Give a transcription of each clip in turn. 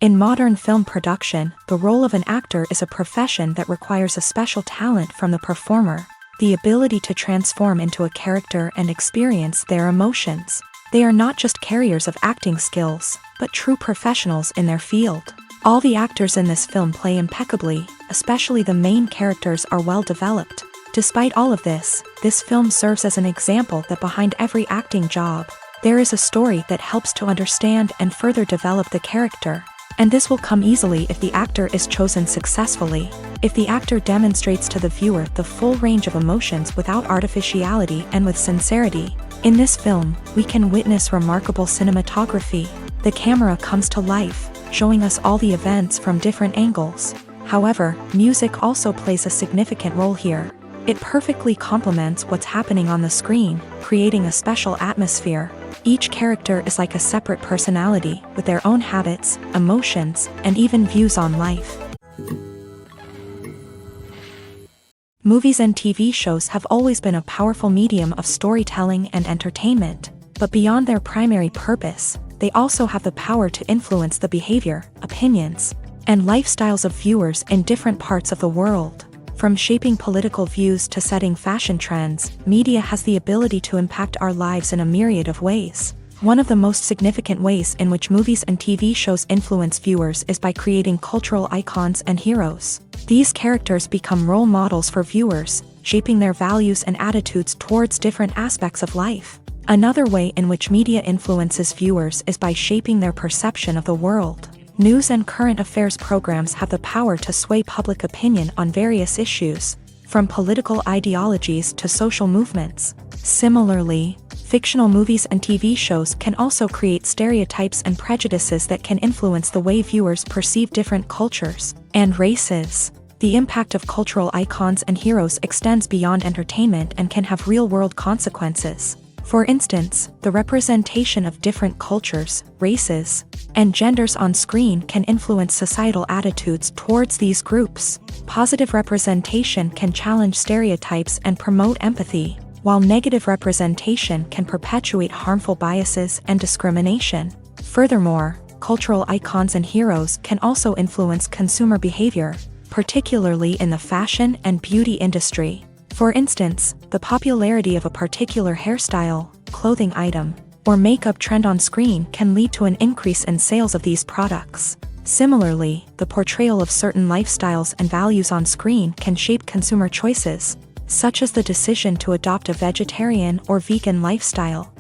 In modern film production, the role of an actor is a profession that requires a special talent from the performer, the ability to transform into a character and experience their emotions. They are not just carriers of acting skills, but true professionals in their field. All the actors in this film play impeccably, especially the main characters are well developed. Despite all of this film serves as an example that behind every acting job, there is a story that helps to understand and further develop the character. And this will come easily if the actor is chosen successfully. If the actor demonstrates to the viewer the full range of emotions without artificiality and with sincerity. In this film, we can witness remarkable cinematography. The camera comes to life, showing us all the events from different angles. However, music also plays a significant role here. It perfectly complements what's happening on the screen, creating a special atmosphere. Each character is like a separate personality, with their own habits, emotions, and even views on life. Movies and TV shows have always been a powerful medium of storytelling and entertainment, but beyond their primary purpose, they also have the power to influence the behavior, opinions, and lifestyles of viewers in different parts of the world. From shaping political views to setting fashion trends, media has the ability to impact our lives in a myriad of ways. One of the most significant ways in which movies and TV shows influence viewers is by creating cultural icons and heroes. These characters become role models for viewers, shaping their values and attitudes towards different aspects of life. Another way in which media influences viewers is by shaping their perception of the world. News and current affairs programs have the power to sway public opinion on various issues, from political ideologies to social movements. Similarly, fictional movies and TV shows can also create stereotypes and prejudices that can influence the way viewers perceive different cultures and races. The impact of cultural icons and heroes extends beyond entertainment and can have real-world consequences. For instance, the representation of different cultures, races, and genders on screen can influence societal attitudes towards these groups. Positive representation can challenge stereotypes and promote empathy, while negative representation can perpetuate harmful biases and discrimination. Furthermore, cultural icons and heroes can also influence consumer behavior, particularly in the fashion and beauty industry. For instance, the popularity of a particular hairstyle, clothing item, or makeup trend on screen can lead to an increase in sales of these products. Similarly, the portrayal of certain lifestyles and values on screen can shape consumer choices, such as the decision to adopt a vegetarian or vegan lifestyle.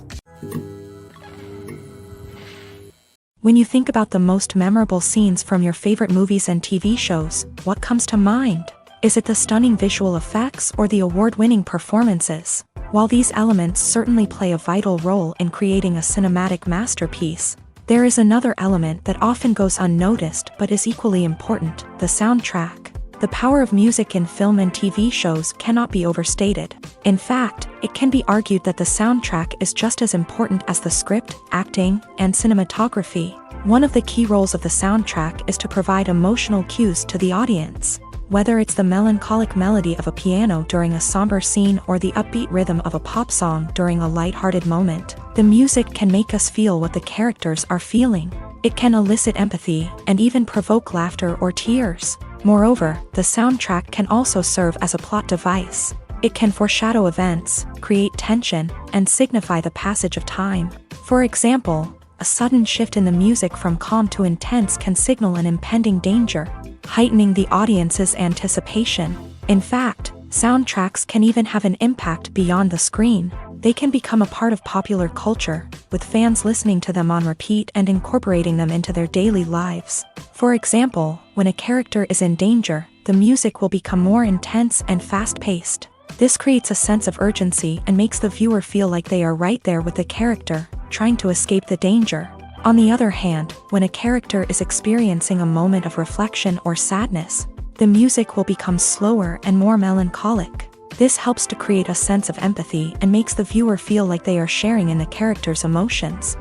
When you think about the most memorable scenes from your favorite movies and TV shows, what comes to mind? Is it the stunning visual effects or the award-winning performances? While these elements certainly play a vital role in creating a cinematic masterpiece, there is another element that often goes unnoticed but is equally important: the soundtrack. The power of music in film and TV shows cannot be overstated. In fact, it can be argued that the soundtrack is just as important as the script, acting, and cinematography. One of the key roles of the soundtrack is to provide emotional cues to the audience. Whether it's the melancholic melody of a piano during a somber scene or the upbeat rhythm of a pop song during a light-hearted moment, the music can make us feel what the characters are feeling. It can elicit empathy and even provoke laughter or tears. Moreover, the soundtrack can also serve as a plot device. It can foreshadow events, create tension, and signify the passage of time. For example, a sudden shift in the music from calm to intense can signal an impending danger, heightening the audience's anticipation. In fact, soundtracks can even have an impact beyond the screen. They can become a part of popular culture, with fans listening to them on repeat and incorporating them into their daily lives. For example, when a character is in danger, the music will become more intense and fast-paced. This creates a sense of urgency and makes the viewer feel like they are right there with the character, trying to escape the danger. On the other hand, when a character is experiencing a moment of reflection or sadness, the music will become slower and more melancholic. This helps to create a sense of empathy and makes the viewer feel like they are sharing in the character's emotions.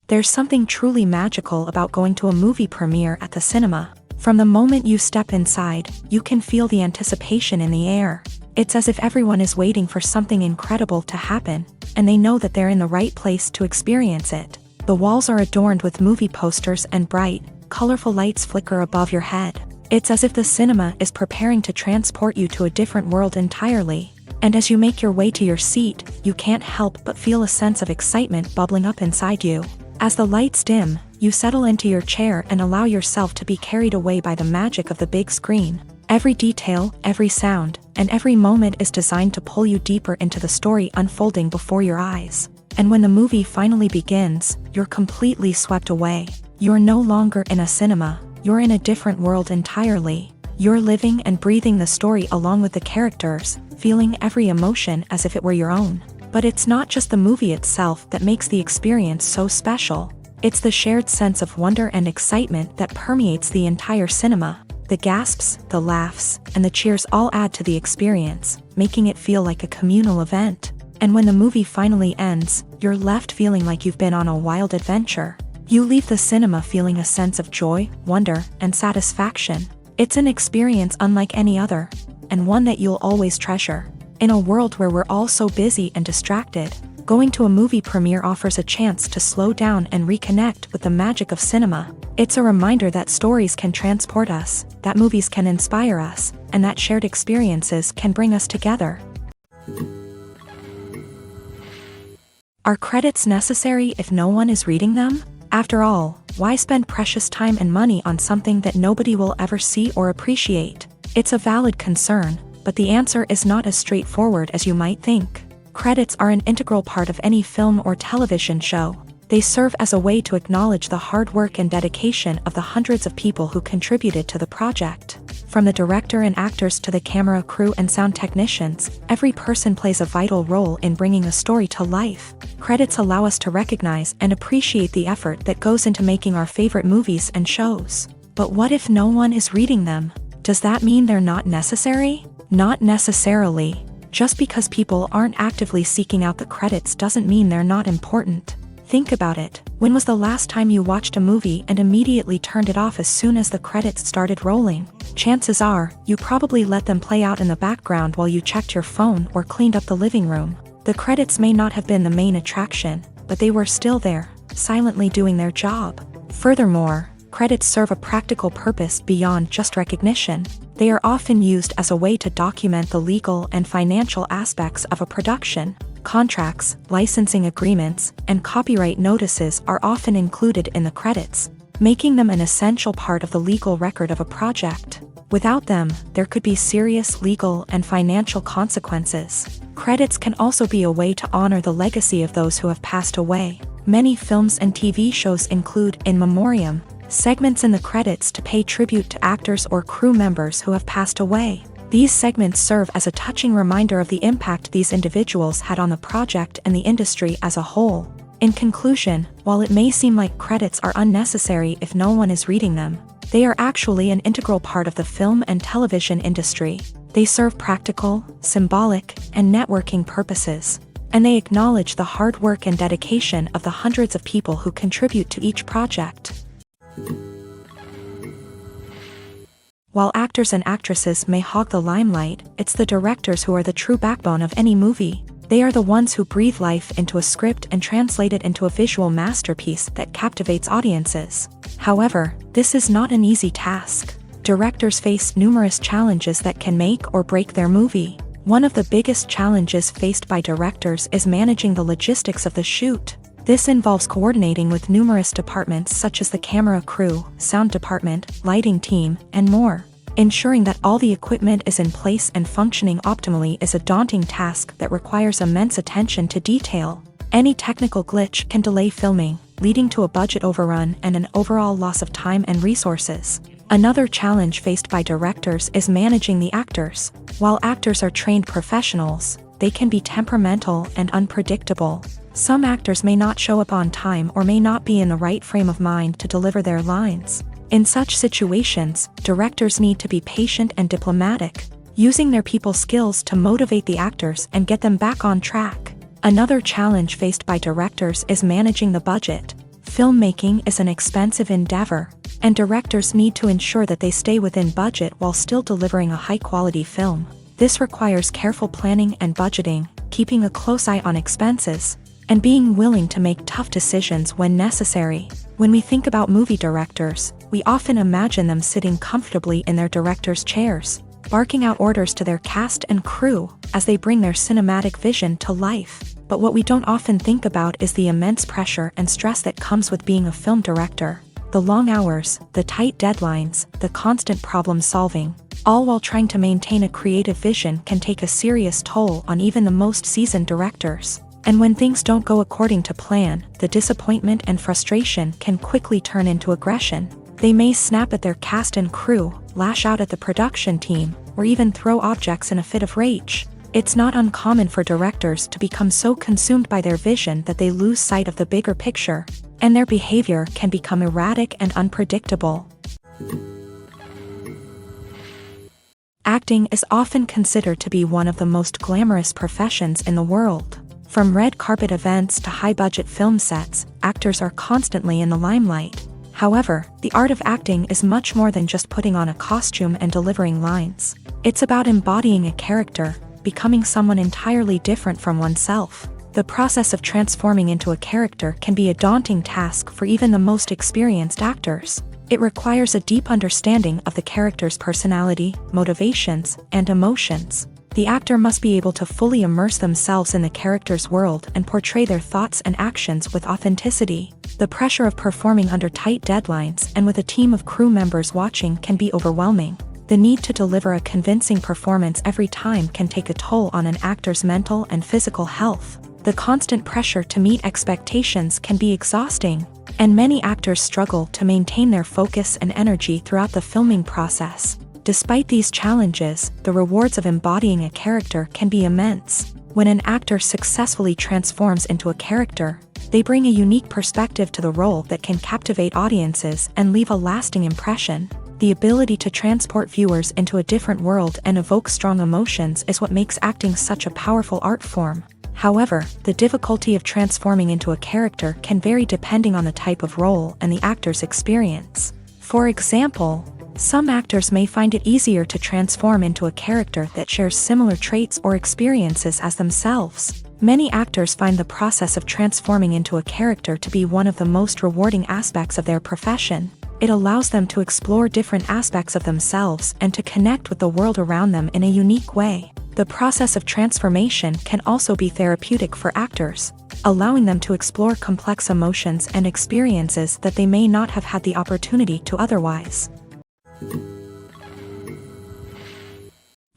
There's something truly magical about going to a movie premiere at the cinema. From the moment you step inside, you can feel the anticipation in the air. It's as if everyone is waiting for something incredible to happen, and they know that they're in the right place to experience it. The walls are adorned with movie posters and bright, colorful lights flicker above your head. It's as if the cinema is preparing to transport you to a different world entirely. And as you make your way to your seat, you can't help but feel a sense of excitement bubbling up inside you. As the lights dim, you settle into your chair and allow yourself to be carried away by the magic of the big screen. Every detail, every sound, and every moment is designed to pull you deeper into the story unfolding before your eyes. And when the movie finally begins, you're completely swept away. You're no longer in a cinema, you're in a different world entirely. You're living and breathing the story along with the characters, feeling every emotion as if it were your own. But it's not just the movie itself that makes the experience so special. It's the shared sense of wonder and excitement that permeates the entire cinema. The gasps, the laughs, and the cheers all add to the experience, making it feel like a communal event. And when the movie finally ends, you're left feeling like you've been on a wild adventure. You leave the cinema feeling a sense of joy, wonder, and satisfaction. It's an experience unlike any other, and one that you'll always treasure. In a world where we're all so busy and distracted, going to a movie premiere offers a chance to slow down and reconnect with the magic of cinema. It's a reminder that stories can transport us, that movies can inspire us, and that shared experiences can bring us together. Are credits necessary if no one is reading them? After all, why spend precious time and money on something that nobody will ever see or appreciate? It's a valid concern, but the answer is not as straightforward as you might think. Credits are an integral part of any film or television show. They serve as a way to acknowledge the hard work and dedication of the hundreds of people who contributed to the project. From the director and actors to the camera crew and sound technicians, every person plays a vital role in bringing a story to life. Credits allow us to recognize and appreciate the effort that goes into making our favorite movies and shows. But what if no one is reading them? Does that mean they're not necessary? Not necessarily. Just because people aren't actively seeking out the credits doesn't mean they're not important. Think about it. When was the last time you watched a movie and immediately turned it off as soon as the credits started rolling? Chances are, you probably let them play out in the background while you checked your phone or cleaned up the living room. The credits may not have been the main attraction, but they were still there, silently doing their job. Furthermore, credits serve a practical purpose beyond just recognition. They are often used as a way to document the legal and financial aspects of a production. Contracts, licensing agreements, and copyright notices are often included in the credits, making them an essential part of the legal record of a project. Without them, there could be serious legal and financial consequences. Credits can also be a way to honor the legacy of those who have passed away. Many films and TV shows include in memoriam segments in the credits to pay tribute to actors or crew members who have passed away. These segments serve as a touching reminder of the impact these individuals had on the project and the industry as a whole. In conclusion, while it may seem like credits are unnecessary if no one is reading them, they are actually an integral part of the film and television industry. They serve practical, symbolic, and networking purposes, and they acknowledge the hard work and dedication of the hundreds of people who contribute to each project. While actors and actresses may hog the limelight, it's the directors who are the true backbone of any movie. They are the ones who breathe life into a script and translate it into a visual masterpiece that captivates audiences. However, this is not an easy task. Directors face numerous challenges that can make or break their movie. One of the biggest challenges faced by directors is managing the logistics of the shoot. This involves coordinating with numerous departments such as the camera crew, sound department, lighting team, and more. Ensuring that all the equipment is in place and functioning optimally is a daunting task that requires immense attention to detail. Any technical glitch can delay filming, leading to a budget overrun and an overall loss of time and resources. Another challenge faced by directors is managing the actors. While actors are trained professionals, they can be temperamental and unpredictable. Some actors may not show up on time or may not be in the right frame of mind to deliver their lines. In such situations, directors need to be patient and diplomatic, using their people skills to motivate the actors and get them back on track. Another challenge faced by directors is managing the budget. Filmmaking is an expensive endeavor, and directors need to ensure that they stay within budget while still delivering a high-quality film. This requires careful planning and budgeting, keeping a close eye on expenses, and being willing to make tough decisions when necessary. When we think about movie directors, we often imagine them sitting comfortably in their director's chairs, barking out orders to their cast and crew as they bring their cinematic vision to life. But what we don't often think about is the immense pressure and stress that comes with being a film director. The long hours, the tight deadlines, the constant problem solving, all while trying to maintain a creative vision can take a serious toll on even the most seasoned directors. And when things don't go according to plan, the disappointment and frustration can quickly turn into aggression. They may snap at their cast and crew, lash out at the production team, or even throw objects in a fit of rage. It's not uncommon for directors to become so consumed by their vision that they lose sight of the bigger picture, and their behavior can become erratic and unpredictable. Acting is often considered to be one of the most glamorous professions in the world. From red carpet events to high-budget film sets, actors are constantly in the limelight. However, the art of acting is much more than just putting on a costume and delivering lines. It's about embodying a character, becoming someone entirely different from oneself. The process of transforming into a character can be a daunting task for even the most experienced actors. It requires a deep understanding of the character's personality, motivations, and emotions. The actor must be able to fully immerse themselves in the character's world and portray their thoughts and actions with authenticity. The pressure of performing under tight deadlines and with a team of crew members watching can be overwhelming. The need to deliver a convincing performance every time can take a toll on an actor's mental and physical health. The constant pressure to meet expectations can be exhausting, and many actors struggle to maintain their focus and energy throughout the filming process. Despite these challenges, the rewards of embodying a character can be immense. When an actor successfully transforms into a character, they bring a unique perspective to the role that can captivate audiences and leave a lasting impression. The ability to transport viewers into a different world and evoke strong emotions is what makes acting such a powerful art form. However, the difficulty of transforming into a character can vary depending on the type of role and the actor's experience. For example, some actors may find it easier to transform into a character that shares similar traits or experiences as themselves. Many actors find the process of transforming into a character to be one of the most rewarding aspects of their profession. It allows them to explore different aspects of themselves and to connect with the world around them in a unique way. The process of transformation can also be therapeutic for actors, allowing them to explore complex emotions and experiences that they may not have had the opportunity to otherwise.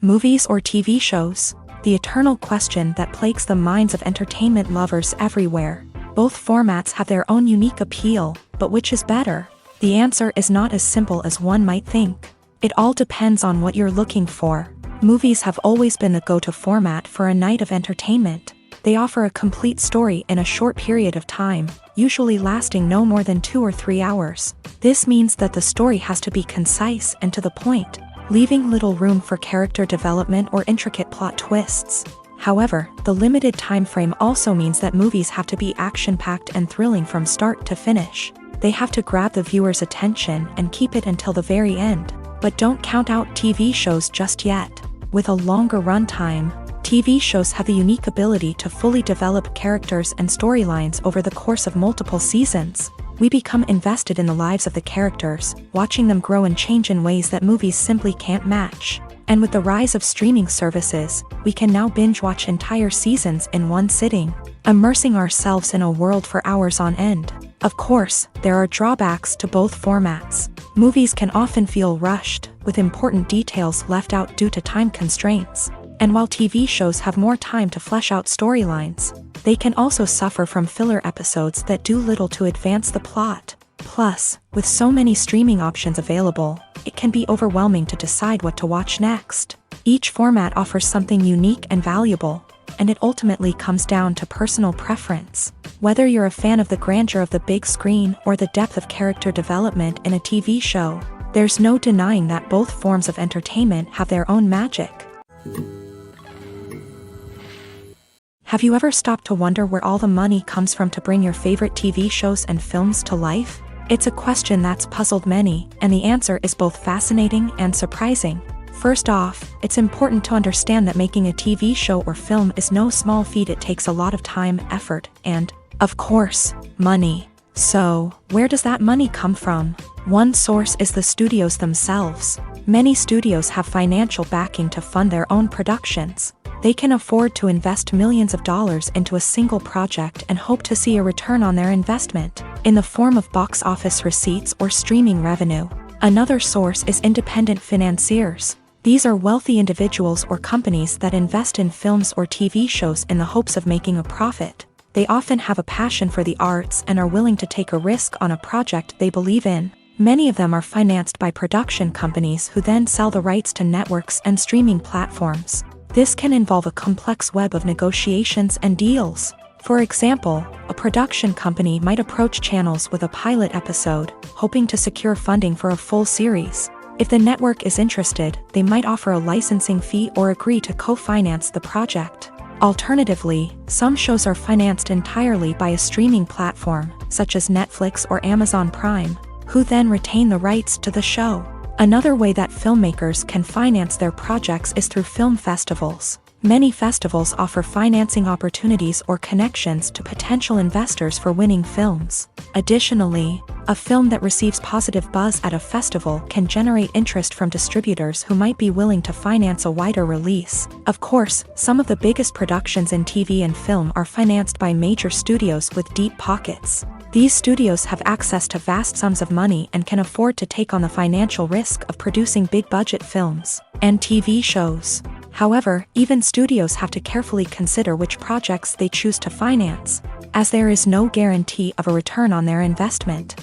Movies or TV shows? The eternal question that plagues the minds of entertainment lovers everywhere. Both formats have their own unique appeal, but which is better? The answer is not as simple as one might think. It all depends on what you're looking for. Movies have always been the go-to format for a night of entertainment. They offer a complete story in a short period of time, usually lasting no more than 2 or 3 hours. This means that the story has to be concise and to the point, leaving little room for character development or intricate plot twists. However, the limited time frame also means that movies have to be action-packed and thrilling from start to finish. They have to grab the viewer's attention and keep it until the very end. But don't count out TV shows just yet. With a longer runtime, TV shows have the unique ability to fully develop characters and storylines over the course of multiple seasons. We become invested in the lives of the characters, watching them grow and change in ways that movies simply can't match. And with the rise of streaming services, we can now binge-watch entire seasons in one sitting, immersing ourselves in a world for hours on end. Of course, there are drawbacks to both formats. Movies can often feel rushed, with important details left out due to time constraints. And while TV shows have more time to flesh out storylines, they can also suffer from filler episodes that do little to advance the plot. Plus, with so many streaming options available, it can be overwhelming to decide what to watch next. Each format offers something unique and valuable, and it ultimately comes down to personal preference. Whether you're a fan of the grandeur of the big screen or the depth of character development in a TV show, there's no denying that both forms of entertainment have their own magic. Have you ever stopped to wonder where all the money comes from to bring your favorite TV shows and films to life? It's a question that's puzzled many, and the answer is both fascinating and surprising. First off, it's important to understand that making a TV show or film is no small feat. It takes a lot of time, effort, and, of course, money. So, where does that money come from? One source is the studios themselves. Many studios have financial backing to fund their own productions. They can afford to invest millions of dollars into a single project and hope to see a return on their investment, in the form of box office receipts or streaming revenue. Another source is independent financiers. These are wealthy individuals or companies that invest in films or TV shows in the hopes of making a profit. They often have a passion for the arts and are willing to take a risk on a project they believe in. Many of them are financed by production companies who then sell the rights to networks and streaming platforms. This can involve a complex web of negotiations and deals. For example, a production company might approach channels with a pilot episode, hoping to secure funding for a full series. If the network is interested, they might offer a licensing fee or agree to co-finance the project. Alternatively, some shows are financed entirely by a streaming platform, such as Netflix or Amazon Prime, who then retain the rights to the show. Another way that filmmakers can finance their projects is through film festivals. Many festivals offer financing opportunities or connections to potential investors for winning films. Additionally, a film that receives positive buzz at a festival can generate interest from distributors who might be willing to finance a wider release. Of course, some of the biggest productions in TV and film are financed by major studios with deep pockets. These studios have access to vast sums of money and can afford to take on the financial risk of producing big-budget films and TV shows. However, even studios have to carefully consider which projects they choose to finance, as there is no guarantee of a return on their investment.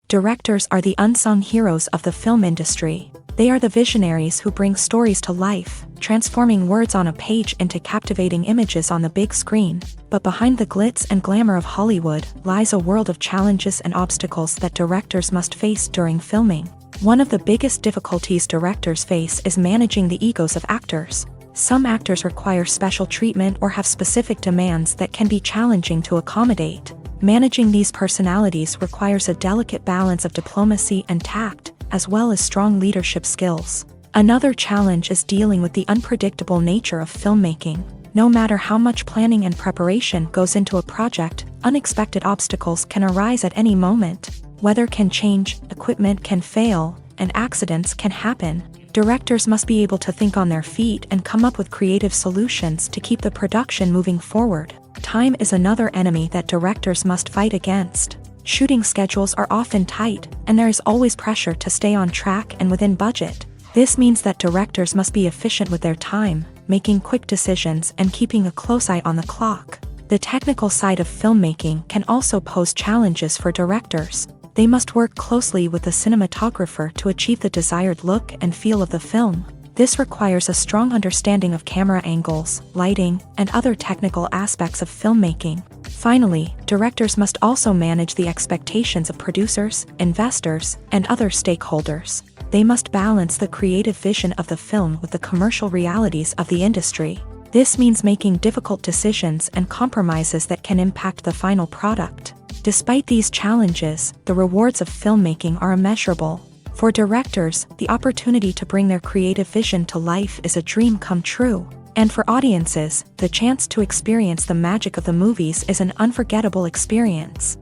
Directors are the unsung heroes of the film industry. They are the visionaries who bring stories to life, transforming words on a page into captivating images on the big screen. But behind the glitz and glamour of Hollywood lies a world of challenges and obstacles that directors must face during filming. One of the biggest difficulties directors face is managing the egos of actors. Some actors require special treatment or have specific demands that can be challenging to accommodate. Managing these personalities requires a delicate balance of diplomacy and tact, as well as strong leadership skills. Another challenge is dealing with the unpredictable nature of filmmaking. No matter how much planning and preparation goes into a project, unexpected obstacles can arise at any moment. Weather can change, equipment can fail, and accidents can happen. Directors must be able to think on their feet and come up with creative solutions to keep the production moving forward. Time is another enemy that directors must fight against. Shooting schedules are often tight, and there is always pressure to stay on track and within budget. This means that directors must be efficient with their time, making quick decisions and keeping a close eye on the clock. The technical side of filmmaking can also pose challenges for directors. They must work closely with the cinematographer to achieve the desired look and feel of the film. This requires a strong understanding of camera angles, lighting, and other technical aspects of filmmaking. Finally, directors must also manage the expectations of producers, investors, and other stakeholders. They must balance the creative vision of the film with the commercial realities of the industry. This means making difficult decisions and compromises that can impact the final product. Despite these challenges, the rewards of filmmaking are immeasurable. For directors, the opportunity to bring their creative vision to life is a dream come true. And for audiences, the chance to experience the magic of the movies is an unforgettable experience.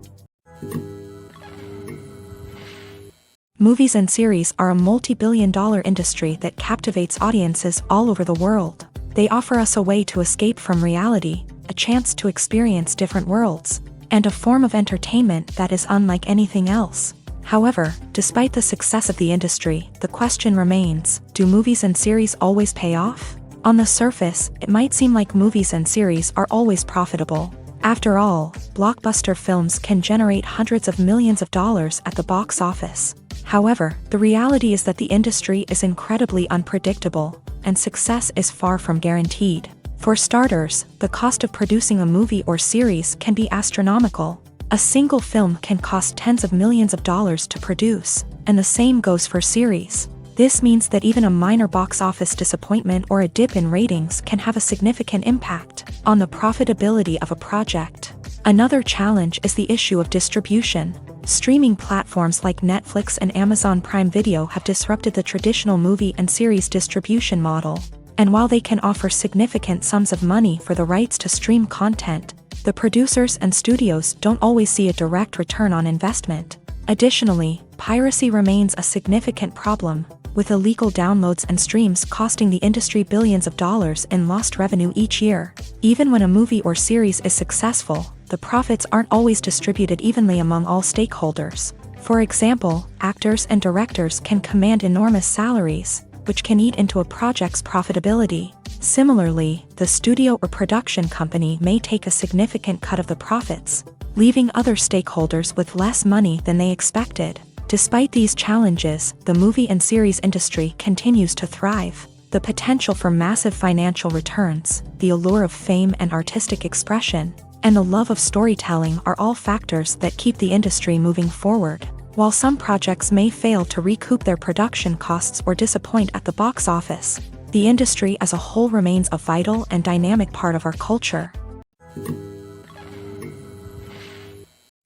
Movies and series are a multi-billion-dollar industry that captivates audiences all over the world. They offer us a way to escape from reality, a chance to experience different worlds, and a form of entertainment that is unlike anything else. However, despite the success of the industry, the question remains, do movies and series always pay off? On the surface, it might seem like movies and series are always profitable. After all, blockbuster films can generate hundreds of millions of dollars at the box office. However, the reality is that the industry is incredibly unpredictable, and success is far from guaranteed. For starters, the cost of producing a movie or series can be astronomical. A single film can cost tens of millions of dollars to produce, and the same goes for series. This means that even a minor box office disappointment or a dip in ratings can have a significant impact on the profitability of a project. Another challenge is the issue of distribution. Streaming platforms like Netflix and Amazon Prime Video have disrupted the traditional movie and series distribution model. And while they can offer significant sums of money for the rights to stream content, the producers and studios don't always see a direct return on investment. Additionally, piracy remains a significant problem, with illegal downloads and streams costing the industry billions of dollars in lost revenue each year. Even when a movie or series is successful, the profits aren't always distributed evenly among all stakeholders. For example, actors and directors can command enormous salaries, which can eat into a project's profitability. Similarly, the studio or production company may take a significant cut of the profits, leaving other stakeholders with less money than they expected. Despite these challenges, the movie and series industry continues to thrive. The potential for massive financial returns, the allure of fame and artistic expression, and the love of storytelling are all factors that keep the industry moving forward. While some projects may fail to recoup their production costs or disappoint at the box office, the industry as a whole remains a vital and dynamic part of our culture.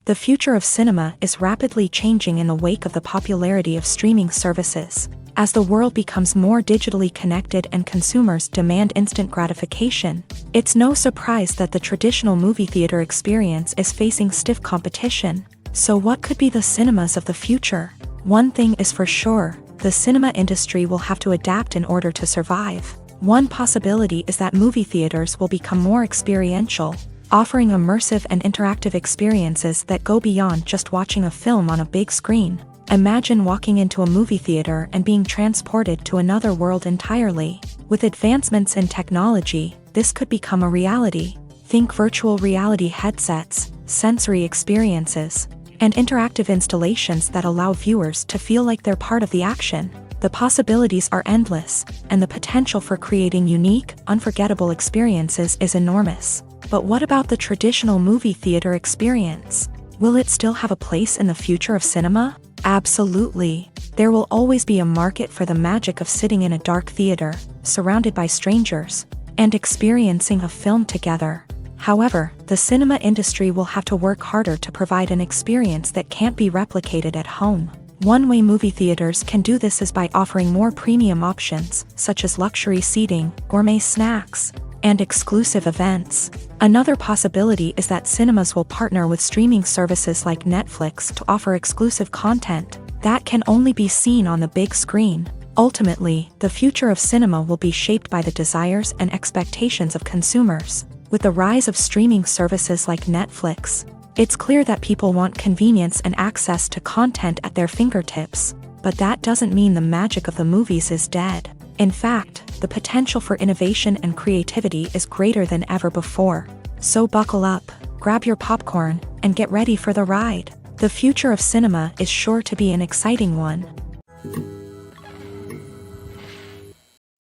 The future of cinema is rapidly changing in the wake of the popularity of streaming services. As the world becomes more digitally connected and consumers demand instant gratification, it's no surprise that the traditional movie theater experience is facing stiff competition. So what could be the cinemas of the future? One thing is for sure, the cinema industry will have to adapt in order to survive. One possibility is that movie theaters will become more experiential, offering immersive and interactive experiences that go beyond just watching a film on a big screen. Imagine walking into a movie theater and being transported to another world entirely. With advancements in technology, this could become a reality. Think virtual reality headsets, sensory experiences, and interactive installations that allow viewers to feel like they're part of the action. The possibilities are endless, and the potential for creating unique, unforgettable experiences is enormous. But what about the traditional movie theater experience? Will it still have a place in the future of cinema? Absolutely. There will always be a market for the magic of sitting in a dark theater, surrounded by strangers, and experiencing a film together. However, the cinema industry will have to work harder to provide an experience that can't be replicated at home. One way movie theaters can do this is by offering more premium options, such as luxury seating, gourmet snacks, and exclusive events. Another possibility is that cinemas will partner with streaming services like Netflix to offer exclusive content that can only be seen on the big screen. Ultimately, the future of cinema will be shaped by the desires and expectations of consumers. With the rise of streaming services like Netflix, it's clear that people want convenience and access to content at their fingertips. But that doesn't mean the magic of the movies is dead. In fact, the potential for innovation and creativity is greater than ever before. So buckle up, grab your popcorn, and get ready for the ride. The future of cinema is sure to be an exciting one.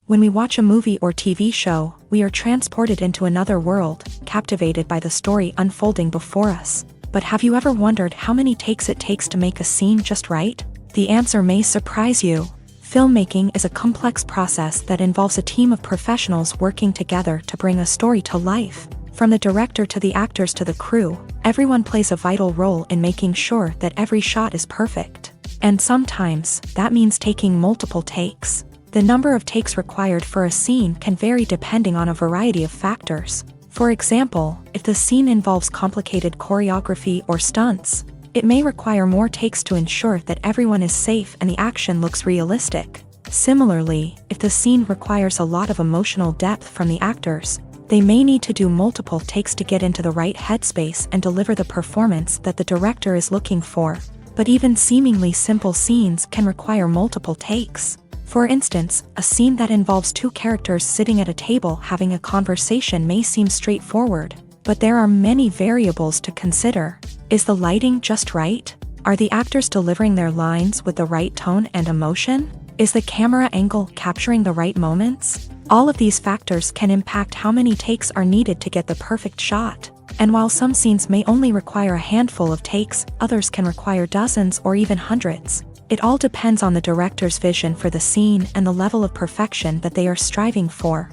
When we watch a movie or TV show, we are transported into another world, captivated by the story unfolding before us. But have you ever wondered how many takes it takes to make a scene just right? The answer may surprise you. Filmmaking is a complex process that involves a team of professionals working together to bring a story to life. From the director to the actors to the crew, everyone plays a vital role in making sure that every shot is perfect. And sometimes, that means taking multiple takes. The number of takes required for a scene can vary depending on a variety of factors. For example, if the scene involves complicated choreography or stunts, it may require more takes to ensure that everyone is safe and the action looks realistic. Similarly, if the scene requires a lot of emotional depth from the actors, they may need to do multiple takes to get into the right headspace and deliver the performance that the director is looking for. But even seemingly simple scenes can require multiple takes. For instance, a scene that involves two characters sitting at a table having a conversation may seem straightforward, but there are many variables to consider. Is the lighting just right? Are the actors delivering their lines with the right tone and emotion? Is the camera angle capturing the right moments? All of these factors can impact how many takes are needed to get the perfect shot. And while some scenes may only require a handful of takes, others can require dozens or even hundreds. It all depends on the director's vision for the scene and the level of perfection that they are striving for.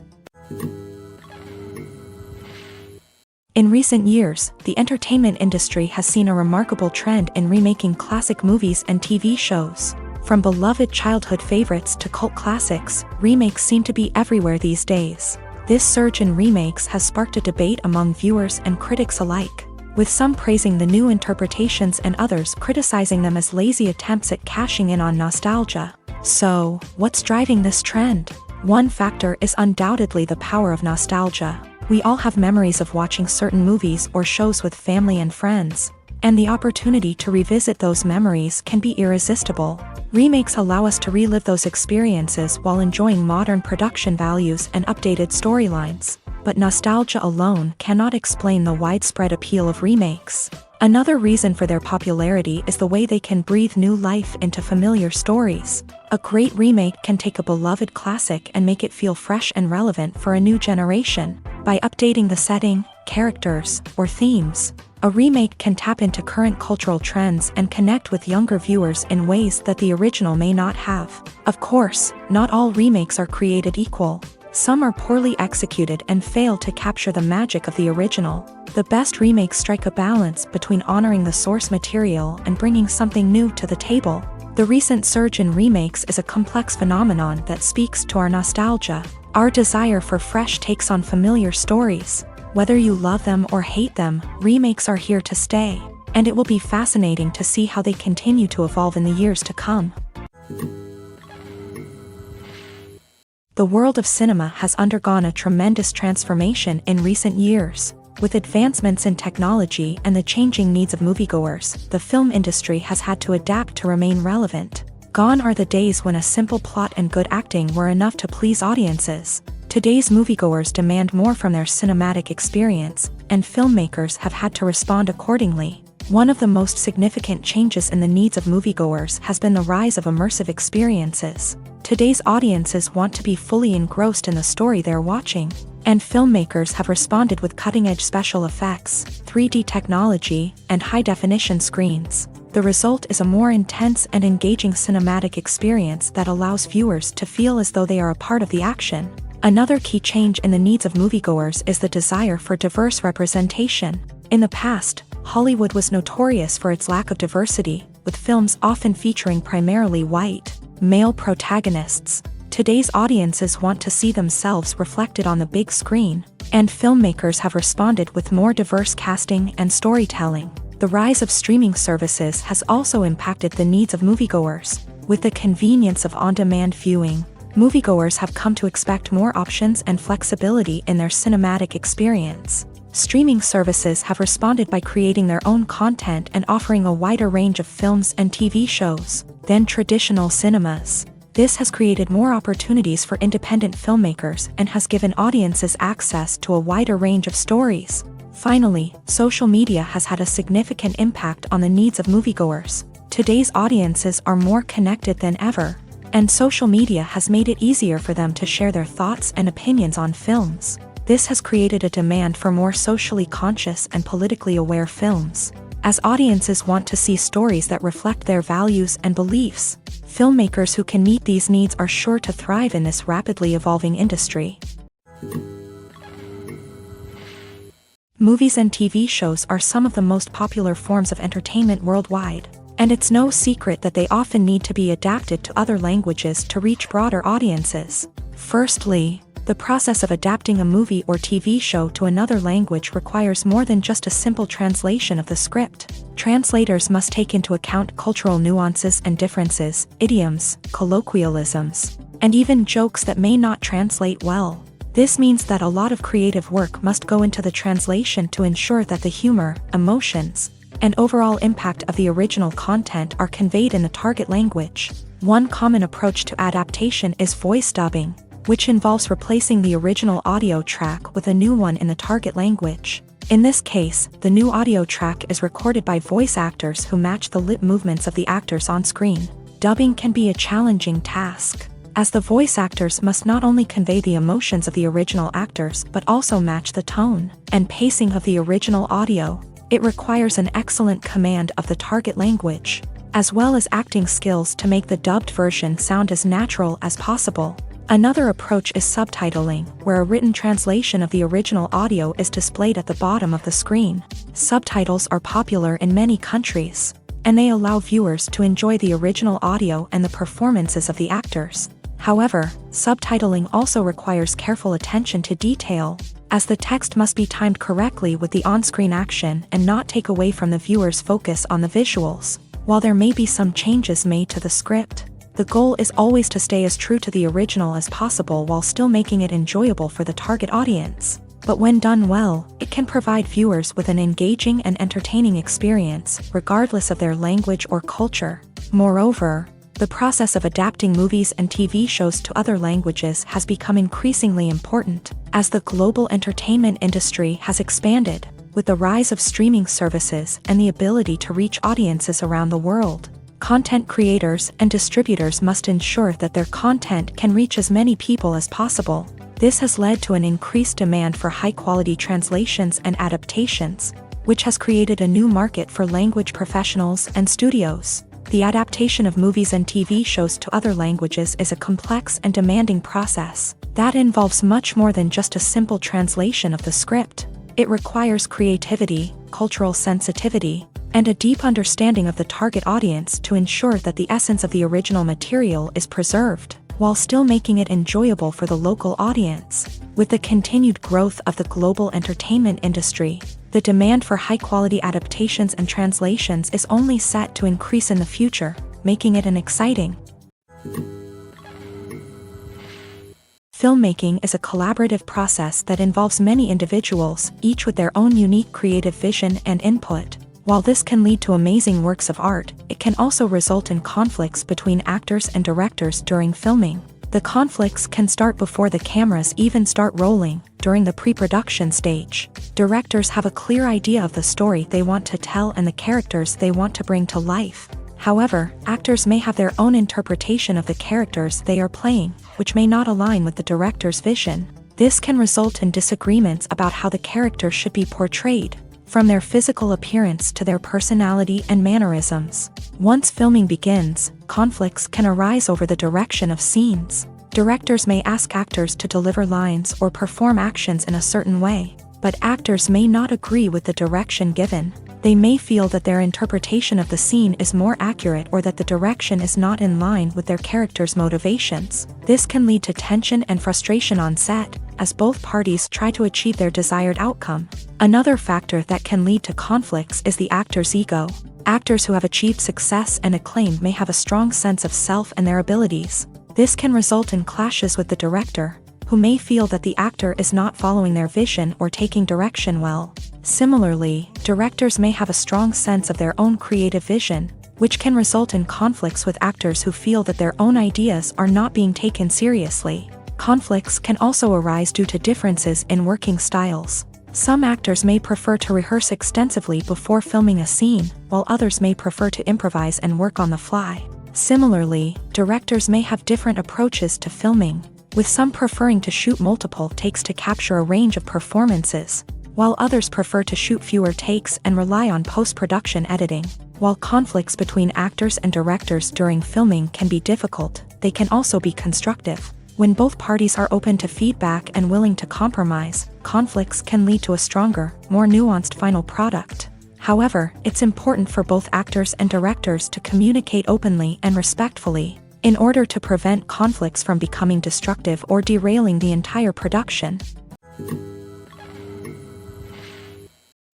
In recent years, the entertainment industry has seen a remarkable trend in remaking classic movies and TV shows. From beloved childhood favorites to cult classics, remakes seem to be everywhere these days. This surge in remakes has sparked a debate among viewers and critics alike, with some praising the new interpretations and others criticizing them as lazy attempts at cashing in on nostalgia. So, what's driving this trend? One factor is undoubtedly the power of nostalgia. We all have memories of watching certain movies or shows with family and friends, and the opportunity to revisit those memories can be irresistible. Remakes allow us to relive those experiences while enjoying modern production values and updated storylines. But nostalgia alone cannot explain the widespread appeal of remakes. Another reason for their popularity is the way they can breathe new life into familiar stories. A great remake can take a beloved classic and make it feel fresh and relevant for a new generation. By updating the setting, characters, or themes, a remake can tap into current cultural trends and connect with younger viewers in ways that the original may not have. Of course, not all remakes are created equal. Some are poorly executed and fail to capture the magic of the original. The best remakes strike a balance between honoring the source material and bringing something new to the table. The recent surge in remakes is a complex phenomenon that speaks to our nostalgia, our desire for fresh takes on familiar stories. Whether you love them or hate them, remakes are here to stay, and it will be fascinating to see how they continue to evolve in the years to come. The world of cinema has undergone a tremendous transformation in recent years. With advancements in technology and the changing needs of moviegoers, the film industry has had to adapt to remain relevant. Gone are the days when a simple plot and good acting were enough to please audiences. Today's moviegoers demand more from their cinematic experience, and filmmakers have had to respond accordingly. One of the most significant changes in the needs of moviegoers has been the rise of immersive experiences. Today's audiences want to be fully engrossed in the story they're watching, and filmmakers have responded with cutting-edge special effects, 3D technology, and high-definition screens. The result is a more intense and engaging cinematic experience that allows viewers to feel as though they are a part of the action. Another key change in the needs of moviegoers is the desire for diverse representation. In the past, Hollywood was notorious for its lack of diversity, with films often featuring primarily white, male protagonists. Today's audiences want to see themselves reflected on the big screen, and filmmakers have responded with more diverse casting and storytelling. The rise of streaming services has also impacted the needs of moviegoers. With the convenience of on-demand viewing, moviegoers have come to expect more options and flexibility in their cinematic experience. Streaming services have responded by creating their own content and offering a wider range of films and TV shows than traditional cinemas. This has created more opportunities for independent filmmakers and has given audiences access to a wider range of stories. Finally, social media has had a significant impact on the needs of moviegoers. Today's audiences are more connected than ever, and social media has made it easier for them to share their thoughts and opinions on films. This has created a demand for more socially conscious and politically aware films. As audiences want to see stories that reflect their values and beliefs, filmmakers who can meet these needs are sure to thrive in this rapidly evolving industry. Movies and TV shows are some of the most popular forms of entertainment worldwide, and it's no secret that they often need to be adapted to other languages to reach broader audiences. Firstly, the process of adapting a movie or TV show to another language requires more than just a simple translation of the script. Translators must take into account cultural nuances and differences, idioms, colloquialisms, and even jokes that may not translate well. This means that a lot of creative work must go into the translation to ensure that the humor, emotions, and overall impact of the original content are conveyed in the target language. One common approach to adaptation is voice dubbing, which involves replacing the original audio track with a new one in the target language. In this case, the new audio track is recorded by voice actors who match the lip movements of the actors on screen. Dubbing can be a challenging task, as the voice actors must not only convey the emotions of the original actors but also match the tone and pacing of the original audio. It requires an excellent command of the target language, as well as acting skills to make the dubbed version sound as natural as possible. Another approach is subtitling, where a written translation of the original audio is displayed at the bottom of the screen. Subtitles are popular in many countries, and they allow viewers to enjoy the original audio and the performances of the actors. However, subtitling also requires careful attention to detail, as the text must be timed correctly with the on-screen action and not take away from the viewer's focus on the visuals. While there may be some changes made to the script, the goal is always to stay as true to the original as possible while still making it enjoyable for the target audience. But when done well, it can provide viewers with an engaging and entertaining experience, regardless of their language or culture. Moreover, the process of adapting movies and TV shows to other languages has become increasingly important, as the global entertainment industry has expanded, with the rise of streaming services and the ability to reach audiences around the world. Content creators and distributors must ensure that their content can reach as many people as possible. This has led to an increased demand for high-quality translations and adaptations, which has created a new market for language professionals and studios. The adaptation of movies and TV shows to other languages is a complex and demanding process that involves much more than just a simple translation of the script. It requires creativity, cultural sensitivity, and a deep understanding of the target audience to ensure that the essence of the original material is preserved, while still making it enjoyable for the local audience. With the continued growth of the global entertainment industry, the demand for high-quality adaptations and translations is only set to increase in the future, making it an exciting. Filmmaking is a collaborative process that involves many individuals, each with their own unique creative vision and input. While this can lead to amazing works of art, it can also result in conflicts between actors and directors during filming. The conflicts can start before the cameras even start rolling, during the pre-production stage. Directors have a clear idea of the story they want to tell and the characters they want to bring to life. However, actors may have their own interpretation of the characters they are playing, which may not align with the director's vision. This can result in disagreements about how the character should be portrayed, from their physical appearance to their personality and mannerisms. Once filming begins, conflicts can arise over the direction of scenes. Directors may ask actors to deliver lines or perform actions in a certain way, but actors may not agree with the direction given. They may feel that their interpretation of the scene is more accurate or that the direction is not in line with their character's motivations. This can lead to tension and frustration on set, as both parties try to achieve their desired outcome. Another factor that can lead to conflicts is the actor's ego. Actors who have achieved success and acclaim may have a strong sense of self and their abilities. This can result in clashes with the director, who may feel that the actor is not following their vision or taking direction well. Similarly, directors may have a strong sense of their own creative vision, which can result in conflicts with actors who feel that their own ideas are not being taken seriously. Conflicts can also arise due to differences in working styles. Some actors may prefer to rehearse extensively before filming a scene, while others may prefer to improvise and work on the fly. Similarly, directors may have different approaches to filming, with some preferring to shoot multiple takes to capture a range of performances, while others prefer to shoot fewer takes and rely on post-production editing. While conflicts between actors and directors during filming can be difficult, they can also be constructive. When both parties are open to feedback and willing to compromise, conflicts can lead to a stronger, more nuanced final product. However, it's important for both actors and directors to communicate openly and respectfully, in order to prevent conflicts from becoming destructive or derailing the entire production.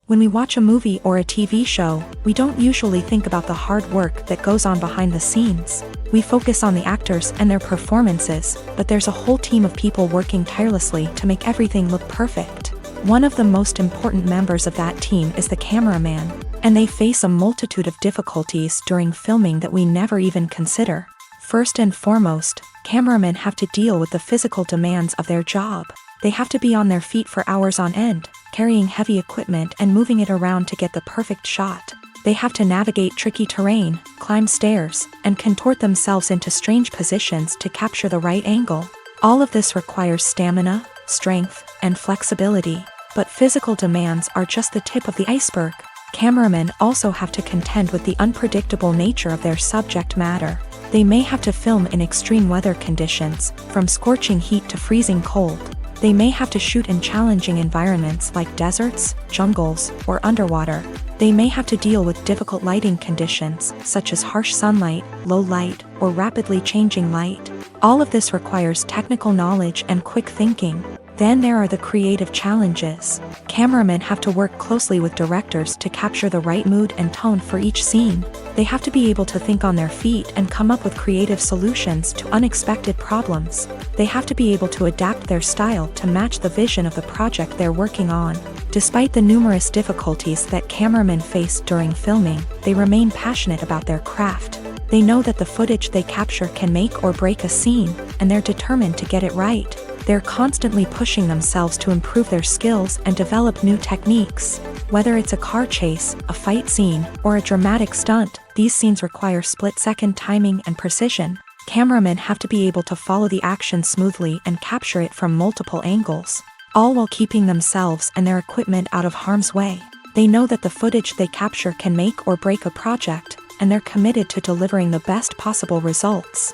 When we watch a movie or a TV show, we don't usually think about the hard work that goes on behind the scenes. We focus on the actors and their performances, but there's a whole team of people working tirelessly to make everything look perfect. One of the most important members of that team is the cameraman, and they face a multitude of difficulties during filming that we never even consider. First and foremost, cameramen have to deal with the physical demands of their job. They have to be on their feet for hours on end, carrying heavy equipment and moving it around to get the perfect shot. They have to navigate tricky terrain, climb stairs, and contort themselves into strange positions to capture the right angle. All of this requires stamina, strength, and flexibility. But physical demands are just the tip of the iceberg. Cameramen also have to contend with the unpredictable nature of their subject matter. They may have to film in extreme weather conditions, from scorching heat to freezing cold. They may have to shoot in challenging environments like deserts, jungles, or underwater. They may have to deal with difficult lighting conditions, such as harsh sunlight, low light, or rapidly changing light. All of this requires technical knowledge and quick thinking. Then there are the creative challenges. Cameramen have to work closely with directors to capture the right mood and tone for each scene. They have to be able to think on their feet and come up with creative solutions to unexpected problems. They have to be able to adapt their style to match the vision of the project they're working on. Despite the numerous difficulties that cameramen face during filming, they remain passionate about their craft. They know that the footage they capture can make or break a scene, and they're determined to get it right. They're constantly pushing themselves to improve their skills and develop new techniques. Whether it's a car chase, a fight scene, or a dramatic stunt, these scenes require split-second timing and precision. Cameramen have to be able to follow the action smoothly and capture it from multiple angles, all while keeping themselves and their equipment out of harm's way. They know that the footage they capture can make or break a project, and they're committed to delivering the best possible results.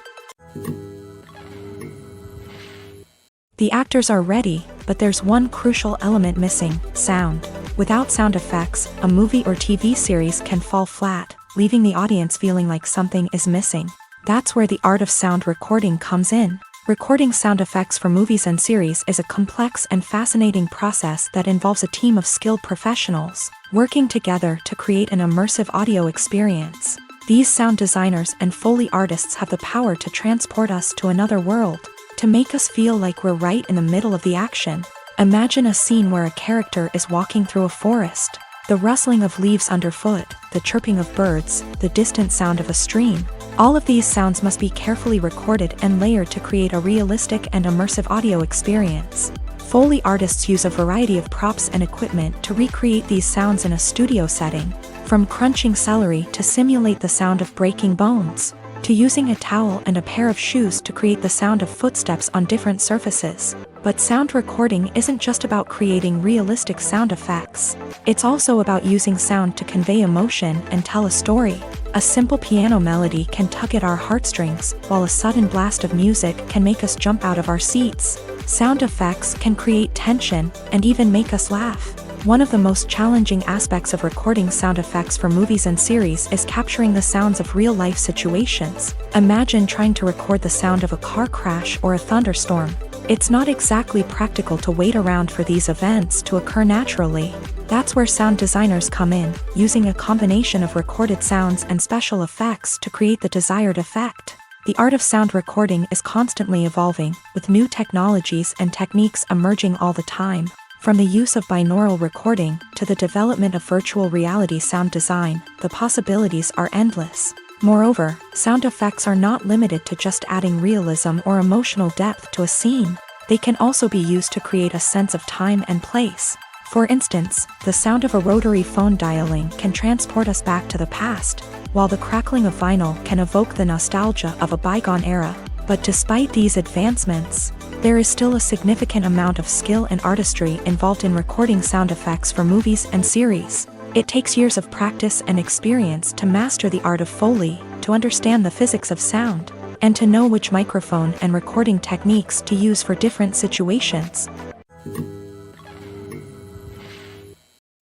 The actors are ready, but there's one crucial element missing: sound. Without sound effects, a movie or TV series can fall flat, leaving the audience feeling like something is missing. That's where the art of sound recording comes in. Recording sound effects for movies and series is a complex and fascinating process that involves a team of skilled professionals working together to create an immersive audio experience. These sound designers and Foley artists have the power to transport us to another world, to make us feel like we're right in the middle of the action. Imagine a scene where a character is walking through a forest. The rustling of leaves underfoot, the chirping of birds, the distant sound of a stream. All of these sounds must be carefully recorded and layered to create a realistic and immersive audio experience. Foley artists use a variety of props and equipment to recreate these sounds in a studio setting, from crunching celery to simulate the sound of breaking bones, to using a towel and a pair of shoes to create the sound of footsteps on different surfaces. But sound recording isn't just about creating realistic sound effects. It's also about using sound to convey emotion and tell a story. A simple piano melody can tug at our heartstrings, while a sudden blast of music can make us jump out of our seats. Sound effects can create tension and even make us laugh. One of the most challenging aspects of recording sound effects for movies and series is capturing the sounds of real-life situations. Imagine trying to record the sound of a car crash or a thunderstorm. It's not exactly practical to wait around for these events to occur naturally. That's where sound designers come in, using a combination of recorded sounds and special effects to create the desired effect. The art of sound recording is constantly evolving, with new technologies and techniques emerging all the time. From the use of binaural recording to the development of virtual reality sound design, the possibilities are endless. Moreover, sound effects are not limited to just adding realism or emotional depth to a scene. They can also be used to create a sense of time and place. For instance, the sound of a rotary phone dialing can transport us back to the past, while the crackling of vinyl can evoke the nostalgia of a bygone era. But despite these advancements, there is still a significant amount of skill and artistry involved in recording sound effects for movies and series. It takes years of practice and experience to master the art of Foley, to understand the physics of sound, and to know which microphone and recording techniques to use for different situations.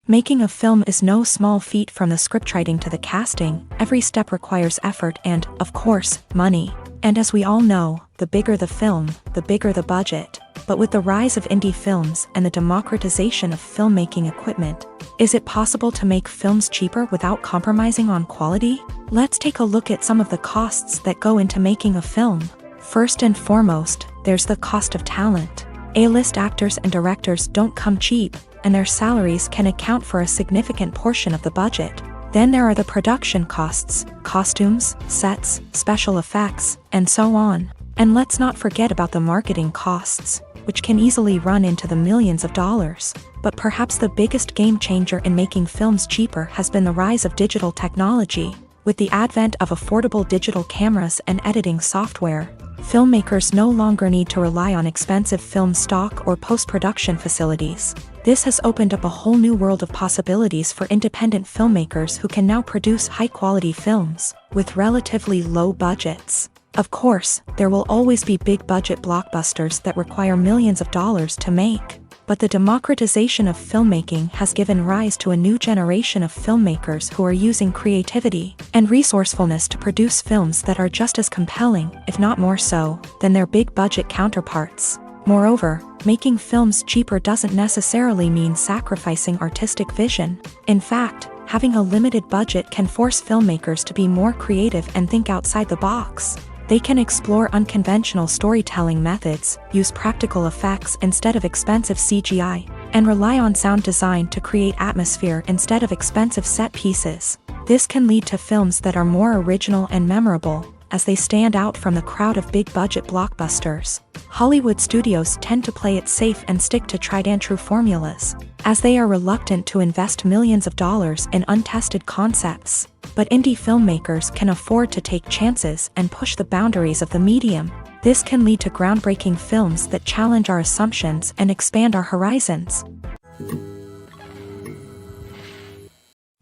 Making a film is no small feat. From the scriptwriting to the casting, every step requires effort and, of course, money. And as we all know, the bigger the film, the bigger the budget. But with the rise of indie films and the democratization of filmmaking equipment, is it possible to make films cheaper without compromising on quality? Let's take a look at some of the costs that go into making a film. First and foremost, there's the cost of talent. A-list actors and directors don't come cheap, and their salaries can account for a significant portion of the budget. Then there are the production costs, costumes, sets, special effects, and so on. And let's not forget about the marketing costs, which can easily run into the millions of dollars. But perhaps the biggest game changer in making films cheaper has been the rise of digital technology. With the advent of affordable digital cameras and editing software, Filmmakers no longer need to rely on expensive film stock or post-production facilities. This has opened up a whole new world of possibilities for independent filmmakers who can now produce high-quality films with relatively low budgets. Of course, there will always be big-budget blockbusters that require millions of dollars to make. But the democratization of filmmaking has given rise to a new generation of filmmakers who are using creativity and resourcefulness to produce films that are just as compelling, if not more so, than their big-budget counterparts. Moreover, making films cheaper doesn't necessarily mean sacrificing artistic vision. In fact, having a limited budget can force filmmakers to be more creative and think outside the box. They can explore unconventional storytelling methods, use practical effects instead of expensive CGI, and rely on sound design to create atmosphere instead of expensive set pieces. This can lead to films that are more original and memorable, as they stand out from the crowd of big-budget blockbusters. Hollywood studios tend to play it safe and stick to tried-and-true formulas, as they are reluctant to invest millions of dollars in untested concepts. But indie filmmakers can afford to take chances and push the boundaries of the medium. This can lead to groundbreaking films that challenge our assumptions and expand our horizons.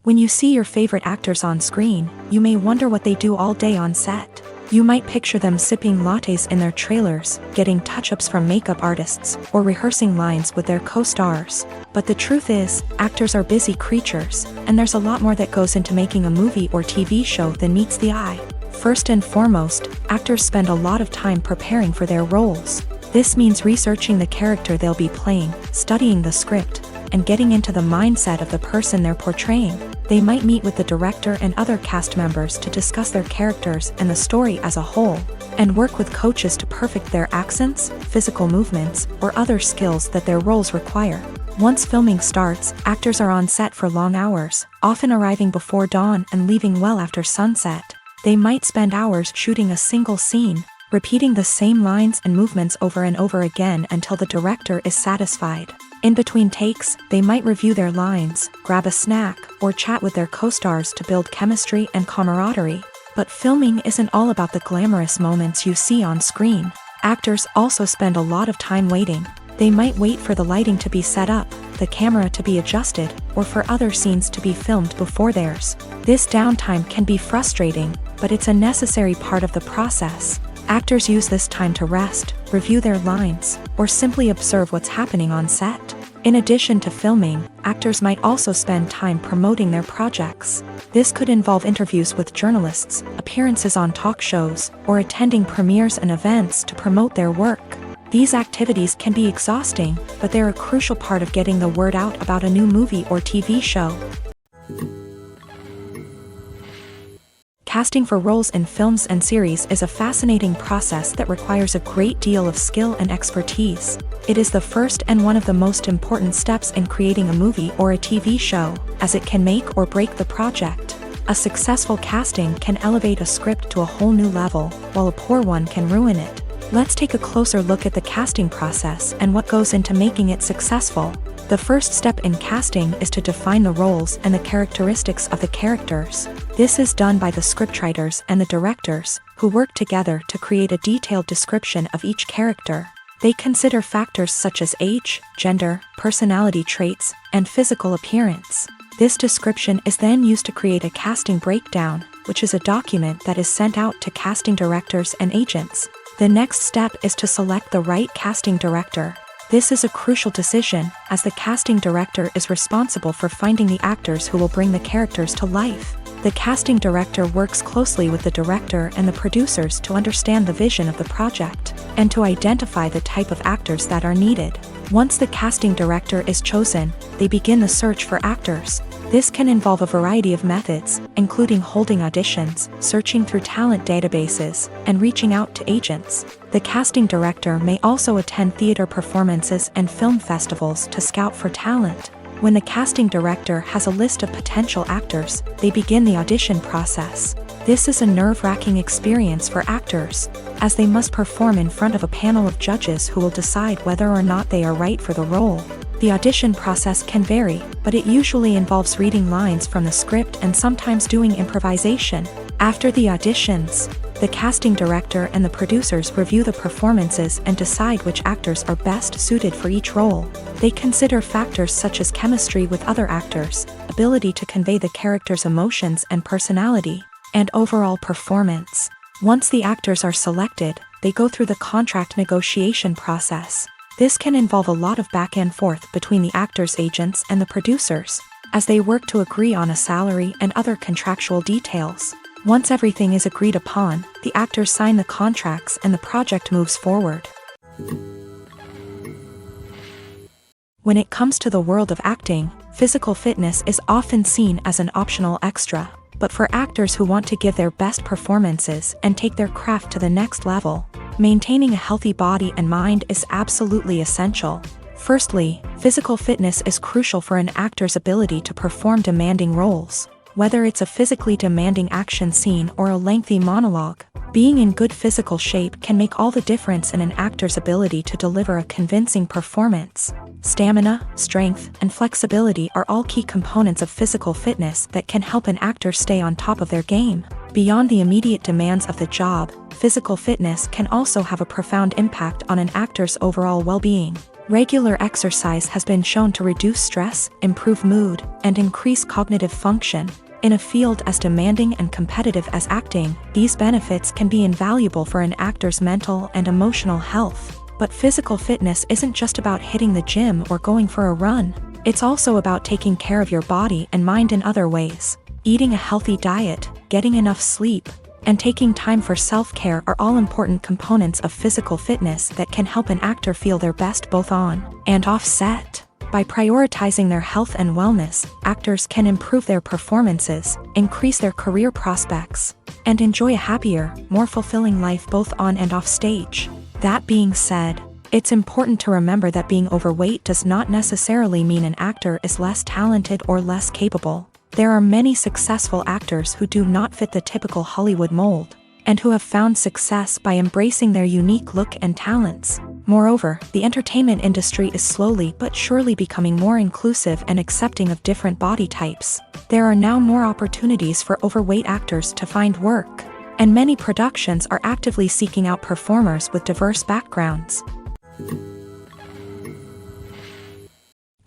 When you see your favorite actors on screen, you may wonder what they do all day on set. You might picture them sipping lattes in their trailers, getting touch-ups from makeup artists, or rehearsing lines with their co-stars. But the truth is, actors are busy creatures, and there's a lot more that goes into making a movie or TV show than meets the eye. First and foremost, actors spend a lot of time preparing for their roles. This means researching the character they'll be playing, studying the script, and getting into the mindset of the person they're portraying. They might meet with the director and other cast members to discuss their characters and the story as a whole, and work with coaches to perfect their accents, physical movements, or other skills that their roles require. Once filming starts, actors are on set for long hours, often arriving before dawn and leaving well after sunset. They might spend hours shooting a single scene, repeating the same lines and movements over and over again until the director is satisfied. In between takes, they might review their lines, grab a snack, or chat with their co-stars to build chemistry and camaraderie. But filming isn't all about the glamorous moments you see on screen. Actors also spend a lot of time waiting. They might wait for the lighting to be set up, the camera to be adjusted, or for other scenes to be filmed before theirs. This downtime can be frustrating, but it's a necessary part of the process. Actors use this time to rest, review their lines, or simply observe what's happening on set. In addition to filming, actors might also spend time promoting their projects. This could involve interviews with journalists, appearances on talk shows, or attending premieres and events to promote their work. These activities can be exhausting, but they're a crucial part of getting the word out about a new movie or TV show. Casting for roles in films and series is a fascinating process that requires a great deal of skill and expertise. It is the first and one of the most important steps in creating a movie or a TV show, as it can make or break the project. A successful casting can elevate a script to a whole new level, while a poor one can ruin it. Let's take a closer look at the casting process and what goes into making it successful. The first step in casting is to define the roles and the characteristics of the characters. This is done by the scriptwriters and the directors, who work together to create a detailed description of each character. They consider factors such as age, gender, personality traits, and physical appearance. This description is then used to create a casting breakdown, which is a document that is sent out to casting directors and agents. The next step is to select the right casting director. This is a crucial decision, as the casting director is responsible for finding the actors who will bring the characters to life. The casting director works closely with the director and the producers to understand the vision of the project, and to identify the type of actors that are needed. Once the casting director is chosen, they begin the search for actors. This can involve a variety of methods, including holding auditions, searching through talent databases, and reaching out to agents. The casting director may also attend theater performances and film festivals to scout for talent. When the casting director has a list of potential actors, they begin the audition process. This is a nerve-wracking experience for actors, as they must perform in front of a panel of judges who will decide whether or not they are right for the role. The audition process can vary, but it usually involves reading lines from the script and sometimes doing improvisation. After the auditions, The casting director and the producers review the performances and decide which actors are best suited for each role. They consider factors such as chemistry with other actors, ability to convey the character's emotions and personality, and overall performance. Once the actors are selected, they go through the contract negotiation process. This can involve a lot of back and forth between the actors' agents and the producers, as they work to agree on a salary and other contractual details. Once everything is agreed upon, the actors sign the contracts and the project moves forward. When it comes to the world of acting, physical fitness is often seen as an optional extra, but for actors who want to give their best performances and take their craft to the next level, maintaining a healthy body and mind is absolutely essential. Firstly, physical fitness is crucial for an actor's ability to perform demanding roles. Whether it's a physically demanding action scene or a lengthy monologue, being in good physical shape can make all the difference in an actor's ability to deliver a convincing performance. Stamina, strength, and flexibility are all key components of physical fitness that can help an actor stay on top of their game. Beyond the immediate demands of the job, physical fitness can also have a profound impact on an actor's overall well-being. Regular exercise has been shown to reduce stress, improve mood, and increase cognitive function. In a field as demanding and competitive as acting, these benefits can be invaluable for an actor's mental and emotional health. But physical fitness isn't just about hitting the gym or going for a run. It's also about taking care of your body and mind in other ways. Eating a healthy diet, getting enough sleep, and taking time for self-care are all important components of physical fitness that can help an actor feel their best both on and off set. By prioritizing their health and wellness, actors can improve their performances, increase their career prospects, and enjoy a happier, more fulfilling life both on and off stage. That being said, it's important to remember that being overweight does not necessarily mean an actor is less talented or less capable. There are many successful actors who do not fit the typical Hollywood mold, and who have found success by embracing their unique look and talents. Moreover, the entertainment industry is slowly but surely becoming more inclusive and accepting of different body types. There are now more opportunities for overweight actors to find work, and many productions are actively seeking out performers with diverse backgrounds.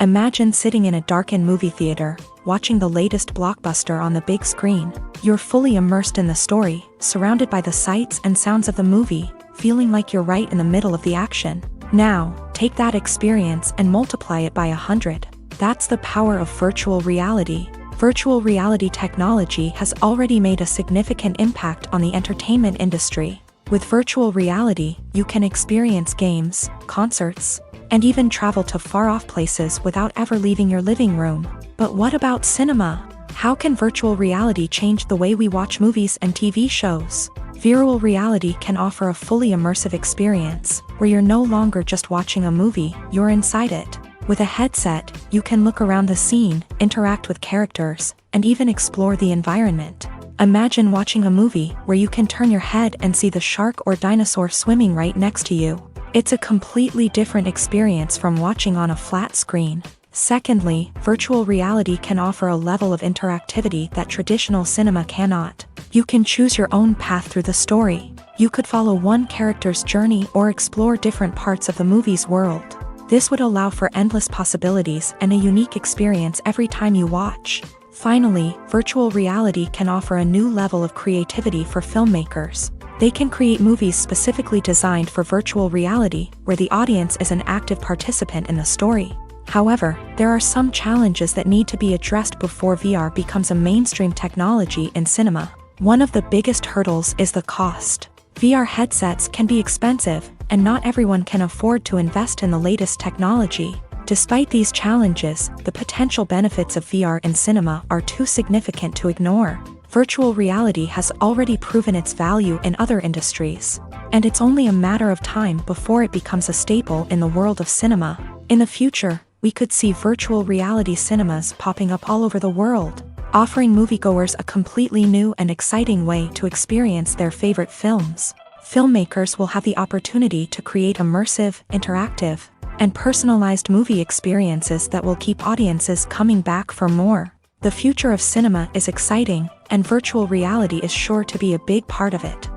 Imagine sitting in a darkened movie theater, watching the latest blockbuster on the big screen. You're fully immersed in the story, surrounded by the sights and sounds of the movie, feeling like you're right in the middle of the action. Now, take that experience and multiply it by 100. That's the power of virtual reality. Virtual reality technology has already made a significant impact on the entertainment industry. With virtual reality, you can experience games, concerts, and even travel to far-off places without ever leaving your living room. But what about cinema? How can virtual reality change the way we watch movies and TV shows? Virtual reality can offer a fully immersive experience, where you're no longer just watching a movie, you're inside it. With a headset, you can look around the scene, interact with characters, and even explore the environment. Imagine watching a movie where you can turn your head and see the shark or dinosaur swimming right next to you. It's a completely different experience from watching on a flat screen. Secondly, virtual reality can offer a level of interactivity that traditional cinema cannot. You can choose your own path through the story. You could follow one character's journey or explore different parts of the movie's world. This would allow for endless possibilities and a unique experience every time you watch. Finally, virtual reality can offer a new level of creativity for filmmakers. They can create movies specifically designed for virtual reality, where the audience is an active participant in the story. However, there are some challenges that need to be addressed before VR becomes a mainstream technology in cinema. One of the biggest hurdles is the cost. VR headsets can be expensive, and not everyone can afford to invest in the latest technology. Despite these challenges, the potential benefits of VR in cinema are too significant to ignore. Virtual reality has already proven its value in other industries, and it's only a matter of time before it becomes a staple in the world of cinema. In the future, we could see virtual reality cinemas popping up all over the world, offering moviegoers a completely new and exciting way to experience their favorite films. Filmmakers will have the opportunity to create immersive, interactive, and personalized movie experiences that will keep audiences coming back for more. The future of cinema is exciting, and virtual reality is sure to be a big part of it.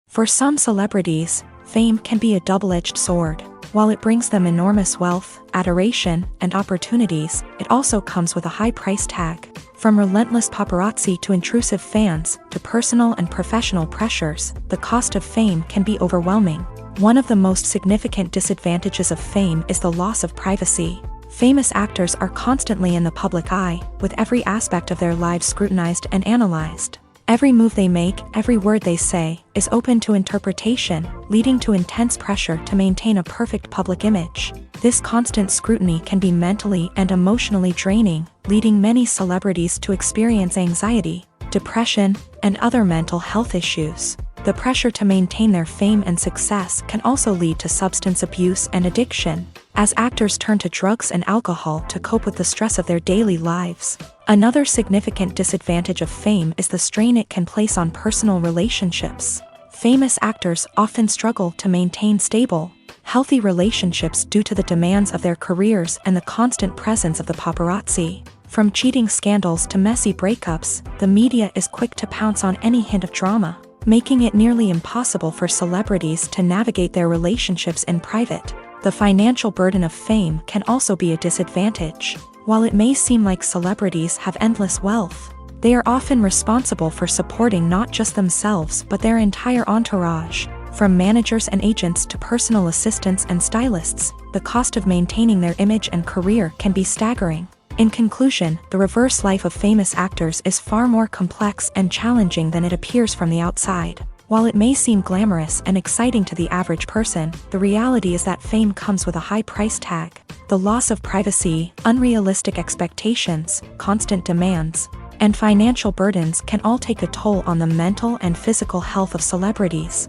For some celebrities, fame can be a double-edged sword. While it brings them enormous wealth, adoration, and opportunities, it also comes with a high price tag. From relentless paparazzi to intrusive fans, to personal and professional pressures, the cost of fame can be overwhelming. One of the most significant disadvantages of fame is the loss of privacy. Famous actors are constantly in the public eye, with every aspect of their lives scrutinized and analyzed. Every move they make, every word they say, is open to interpretation, leading to intense pressure to maintain a perfect public image. This constant scrutiny can be mentally and emotionally draining, leading many celebrities to experience anxiety, depression, and other mental health issues. The pressure to maintain their fame and success can also lead to substance abuse and addiction, as actors turn to drugs and alcohol to cope with the stress of their daily lives. Another significant disadvantage of fame is the strain it can place on personal relationships. Famous actors often struggle to maintain stable, healthy relationships due to the demands of their careers and the constant presence of the paparazzi. From cheating scandals to messy breakups, the media is quick to pounce on any hint of drama, making it nearly impossible for celebrities to navigate their relationships in private. The financial burden of fame can also be a disadvantage. While it may seem like celebrities have endless wealth, they are often responsible for supporting not just themselves but their entire entourage. From managers and agents to personal assistants and stylists, the cost of maintaining their image and career can be staggering. In conclusion, the reverse life of famous actors is far more complex and challenging than it appears from the outside. While it may seem glamorous and exciting to the average person, the reality is that fame comes with a high price tag. The loss of privacy, unrealistic expectations, constant demands, and financial burdens can all take a toll on the mental and physical health of celebrities.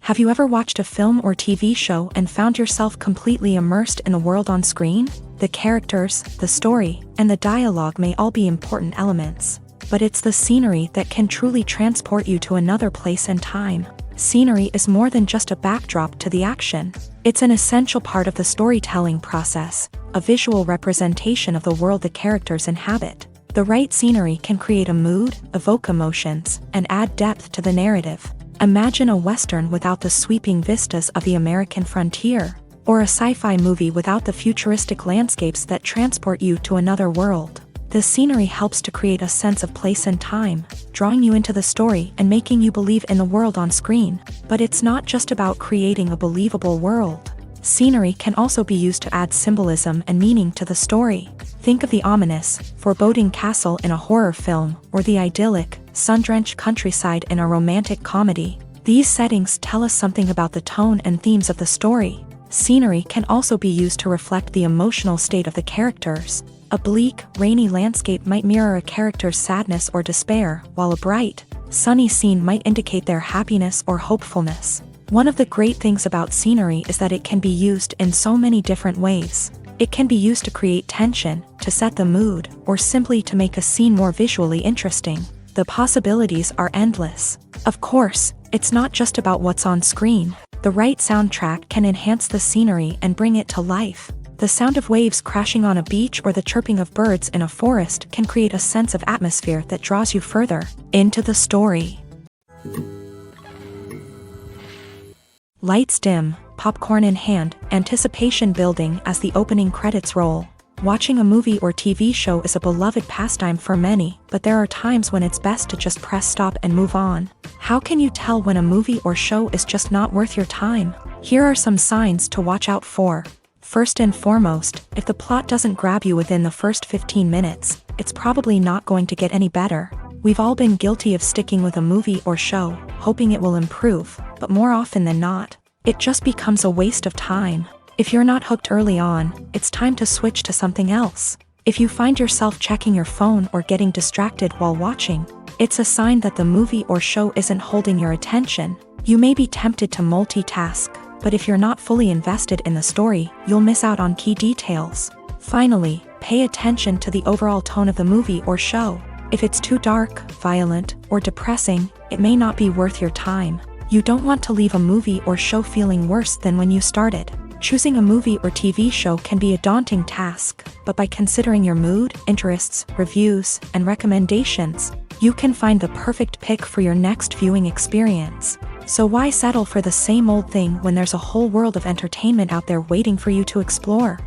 Have you ever watched a film or TV show and found yourself completely immersed in the world on screen? The characters, the story, and the dialogue may all be important elements, but it's the scenery that can truly transport you to another place and time. Scenery is more than just a backdrop to the action. It's an essential part of the storytelling process, a visual representation of the world the characters inhabit. The right scenery can create a mood, evoke emotions, and add depth to the narrative. Imagine a Western without the sweeping vistas of the American frontier, or a sci-fi movie without the futuristic landscapes that transport you to another world. The scenery helps to create a sense of place and time, drawing you into the story and making you believe in the world on screen. But it's not just about creating a believable world. Scenery can also be used to add symbolism and meaning to the story. Think of the ominous, foreboding castle in a horror film, or the idyllic, sun-drenched countryside in a romantic comedy. These settings tell us something about the tone and themes of the story. Scenery can also be used to reflect the emotional state of the characters. A bleak, rainy landscape might mirror a character's sadness or despair, while a bright, sunny scene might indicate their happiness or hopefulness. One of the great things about scenery is that it can be used in so many different ways. It can be used to create tension, to set the mood, or simply to make a scene more visually interesting. The possibilities are endless. Of course, it's not just about what's on screen. The right soundtrack can enhance the scenery and bring it to life. The sound of waves crashing on a beach or the chirping of birds in a forest can create a sense of atmosphere that draws you further into the story. Lights dim, popcorn in hand, anticipation building as the opening credits roll. Watching a movie or TV show is a beloved pastime for many, but there are times when it's best to just press stop and move on. How can you tell when a movie or show is just not worth your time? Here are some signs to watch out for. First and foremost, if the plot doesn't grab you within the first 15 minutes, it's probably not going to get any better. We've all been guilty of sticking with a movie or show, hoping it will improve, but more often than not, it just becomes a waste of time. If you're not hooked early on, it's time to switch to something else. If you find yourself checking your phone or getting distracted while watching, it's a sign that the movie or show isn't holding your attention. You may be tempted to multitask, but if you're not fully invested in the story, you'll miss out on key details. Finally, pay attention to the overall tone of the movie or show. If it's too dark, violent, or depressing, it may not be worth your time. You don't want to leave a movie or show feeling worse than when you started. Choosing a movie or TV show can be a daunting task, but by considering your mood, interests, reviews, and recommendations, you can find the perfect pick for your next viewing experience. So why settle for the same old thing when there's a whole world of entertainment out there waiting for you to explore?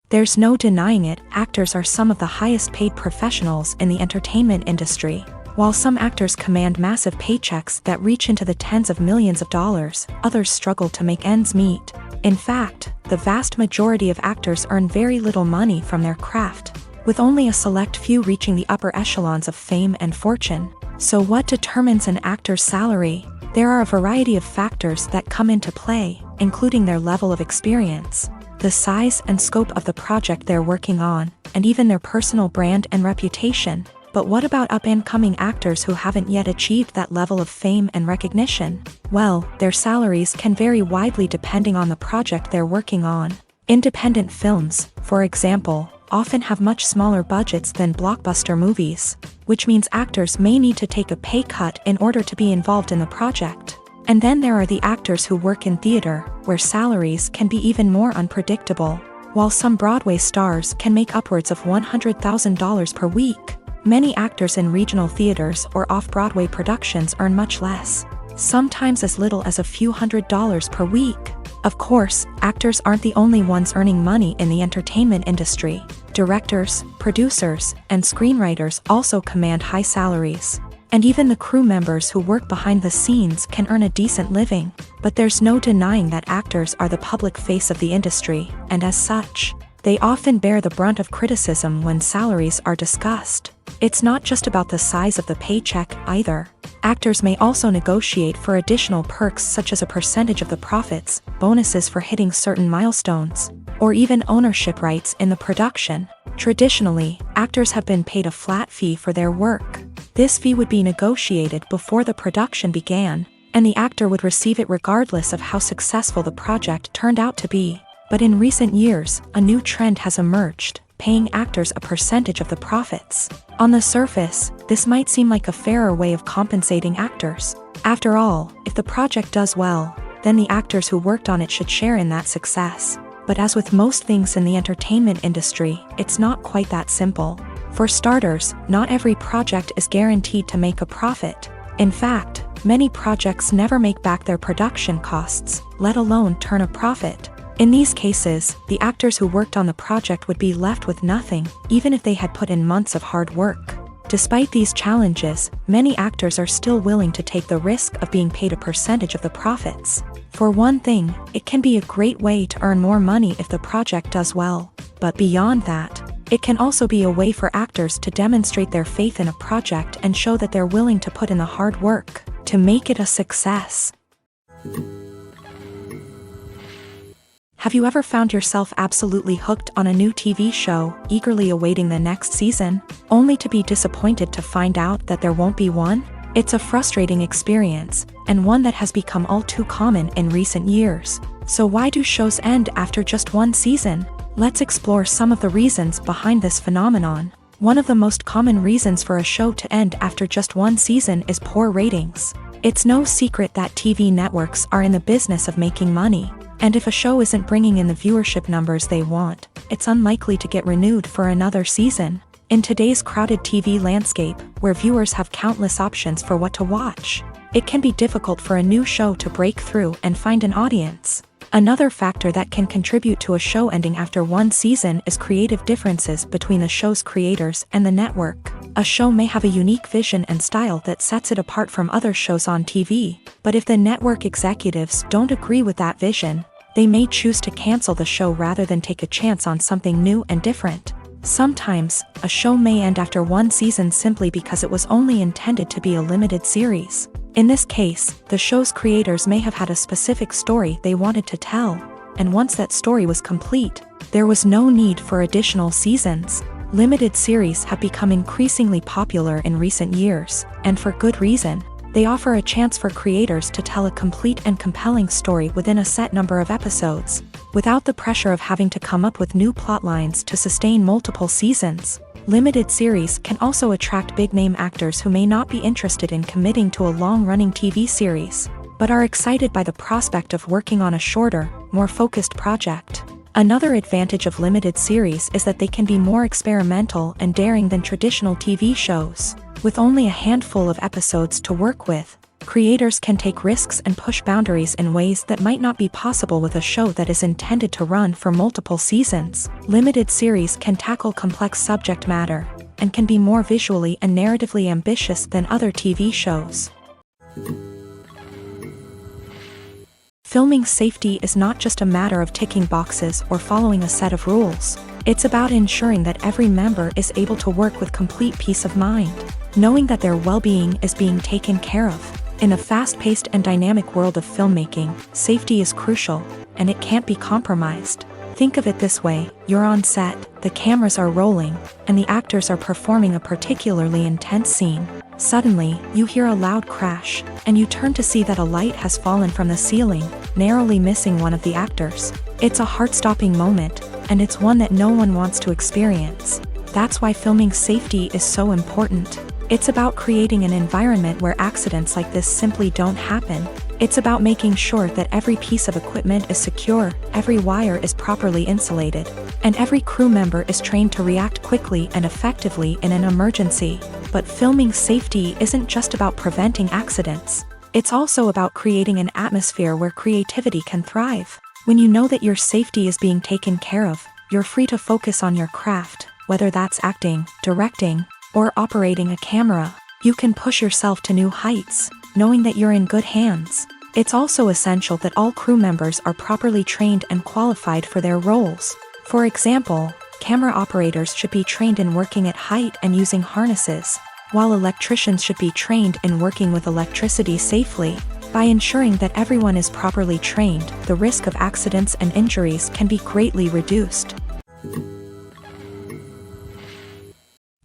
There's no denying it, actors are some of the highest paid professionals in the entertainment industry. While some actors command massive paychecks that reach into the tens of millions of dollars, others struggle to make ends meet. In fact, the vast majority of actors earn very little money from their craft, with only a select few reaching the upper echelons of fame and fortune. So what determines an actor's salary? There are a variety of factors that come into play, including their level of experience, the size and scope of the project they're working on, and even their personal brand and reputation. But what about up-and-coming actors who haven't yet achieved that level of fame and recognition? Well, their salaries can vary widely depending on the project they're working on. Independent films, for example, often have much smaller budgets than blockbuster movies, which means actors may need to take a pay cut in order to be involved in the project. And then there are the actors who work in theater, where salaries can be even more unpredictable. While some Broadway stars can make upwards of $100,000 per week, many actors in regional theaters or off-Broadway productions earn much less, sometimes as little as a few $100s per week. Of course, actors aren't the only ones earning money in the entertainment industry. Directors, producers, and screenwriters also command high salaries. And even the crew members who work behind the scenes can earn a decent living. But there's no denying that actors are the public face of the industry, and as such, they often bear the brunt of criticism when salaries are discussed. It's not just about the size of the paycheck, either. Actors may also negotiate for additional perks such as a percentage of the profits, bonuses for hitting certain milestones, or even ownership rights in the production. Traditionally, actors have been paid a flat fee for their work. This fee would be negotiated before the production began, and the actor would receive it regardless of how successful the project turned out to be. But in recent years, a new trend has emerged, paying actors a percentage of the profits. On the surface, this might seem like a fairer way of compensating actors. After all, if the project does well, then the actors who worked on it should share in that success. But as with most things in the entertainment industry, it's not quite that simple. For starters, not every project is guaranteed to make a profit. In fact, many projects never make back their production costs, let alone turn a profit. In these cases, the actors who worked on the project would be left with nothing, even if they had put in months of hard work. Despite these challenges, many actors are still willing to take the risk of being paid a percentage of the profits. For one thing, it can be a great way to earn more money if the project does well. But beyond that, it can also be a way for actors to demonstrate their faith in a project and show that they're willing to put in the hard work to make it a success. Have you ever found yourself absolutely hooked on a new TV show, eagerly awaiting the next season, only to be disappointed to find out that there won't be one? It's a frustrating experience, and one that has become all too common in recent years. So why do shows end after just one season? Let's explore some of the reasons behind this phenomenon. One of the most common reasons for a show to end after just one season is poor ratings. It's no secret that TV networks are in the business of making money. And if a show isn't bringing in the viewership numbers they want, it's unlikely to get renewed for another season. In today's crowded TV landscape, where viewers have countless options for what to watch, it can be difficult for a new show to break through and find an audience. Another factor that can contribute to a show ending after one season is creative differences between the show's creators and the network. A show may have a unique vision and style that sets it apart from other shows on TV, but if the network executives don't agree with that vision, they may choose to cancel the show rather than take a chance on something new and different. Sometimes, a show may end after one season simply because it was only intended to be a limited series. In this case, the show's creators may have had a specific story they wanted to tell, and once that story was complete, there was no need for additional seasons. Limited series have become increasingly popular in recent years, and for good reason. They offer a chance for creators to tell a complete and compelling story within a set number of episodes, without the pressure of having to come up with new plotlines to sustain multiple seasons. Limited series can also attract big-name actors who may not be interested in committing to a long-running TV series. but are excited by the prospect of working on a shorter, more focused project. Another advantage of limited series is that they can be more experimental and daring than traditional TV shows. With only a handful of episodes to work with, creators can take risks and push boundaries in ways that might not be possible with a show that is intended to run for multiple seasons. Limited series can tackle complex subject matter, and can be more visually and narratively ambitious than other TV shows. Filming safety is not just a matter of ticking boxes or following a set of rules. It's about ensuring that every member is able to work with complete peace of mind, knowing that their well-being is being taken care of. In a fast-paced and dynamic world of filmmaking, safety is crucial, and it can't be compromised. Think of it this way: you're on set, the cameras are rolling, and the actors are performing a particularly intense scene. Suddenly, you hear a loud crash, and you turn to see that a light has fallen from the ceiling, narrowly missing one of the actors. It's a heart-stopping moment, and it's one that no one wants to experience. That's why filming safety is so important. It's about creating an environment where accidents like this simply don't happen. It's about making sure that every piece of equipment is secure, every wire is properly insulated, and every crew member is trained to react quickly and effectively in an emergency. But filming safety isn't just about preventing accidents. It's also about creating an atmosphere where creativity can thrive. When you know that your safety is being taken care of, you're free to focus on your craft, whether that's acting, directing, or operating a camera. You can push yourself to new heights, knowing that you're in good hands. It's also essential that all crew members are properly trained and qualified for their roles. For example, camera operators should be trained in working at height and using harnesses, while electricians should be trained in working with electricity safely. By ensuring that everyone is properly trained, the risk of accidents and injuries can be greatly reduced.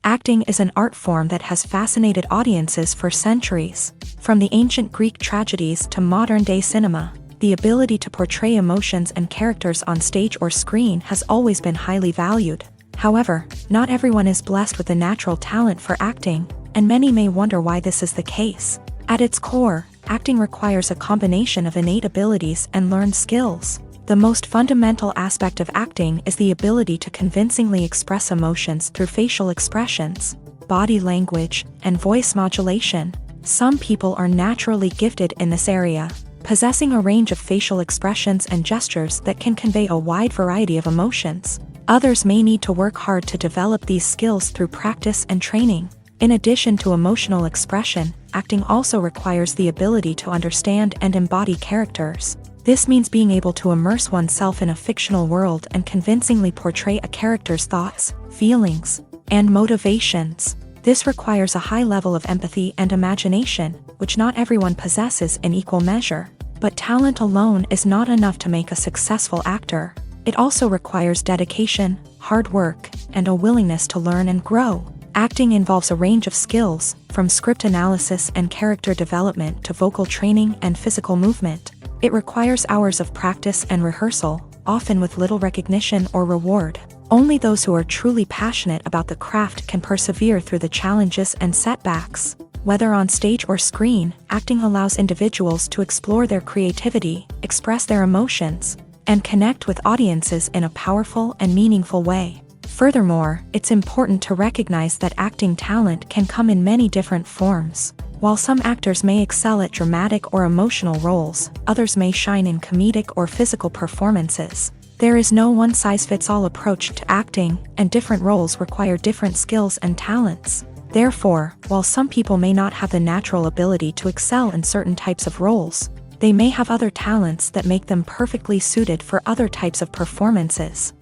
Acting is an art form that has fascinated audiences for centuries. From the ancient Greek tragedies to modern-day cinema, the ability to portray emotions and characters on stage or screen has always been highly valued. However, not everyone is blessed with a natural talent for acting, and many may wonder why this is the case. At its core, acting requires a combination of innate abilities and learned skills. The most fundamental aspect of acting is the ability to convincingly express emotions through facial expressions, body language, and voice modulation. Some people are naturally gifted in this area, possessing a range of facial expressions and gestures that can convey a wide variety of emotions. Others may need to work hard to develop these skills through practice and training. In addition to emotional expression, acting also requires the ability to understand and embody characters. This means being able to immerse oneself in a fictional world and convincingly portray a character's thoughts, feelings, and motivations. This requires a high level of empathy and imagination, which not everyone possesses in equal measure. But talent alone is not enough to make a successful actor. It also requires dedication, hard work, and a willingness to learn and grow. Acting involves a range of skills, from script analysis and character development to vocal training and physical movement. It requires hours of practice and rehearsal, often with little recognition or reward. Only those who are truly passionate about the craft can persevere through the challenges and setbacks. Whether on stage or screen, acting allows individuals to explore their creativity, express their emotions, and connect with audiences in a powerful and meaningful way. Furthermore, it's important to recognize that acting talent can come in many different forms. While some actors may excel at dramatic or emotional roles, others may shine in comedic or physical performances. There is no one-size-fits-all approach to acting, and different roles require different skills and talents. Therefore, while some people may not have the natural ability to excel in certain types of roles, they may have other talents that make them perfectly suited for other types of performances.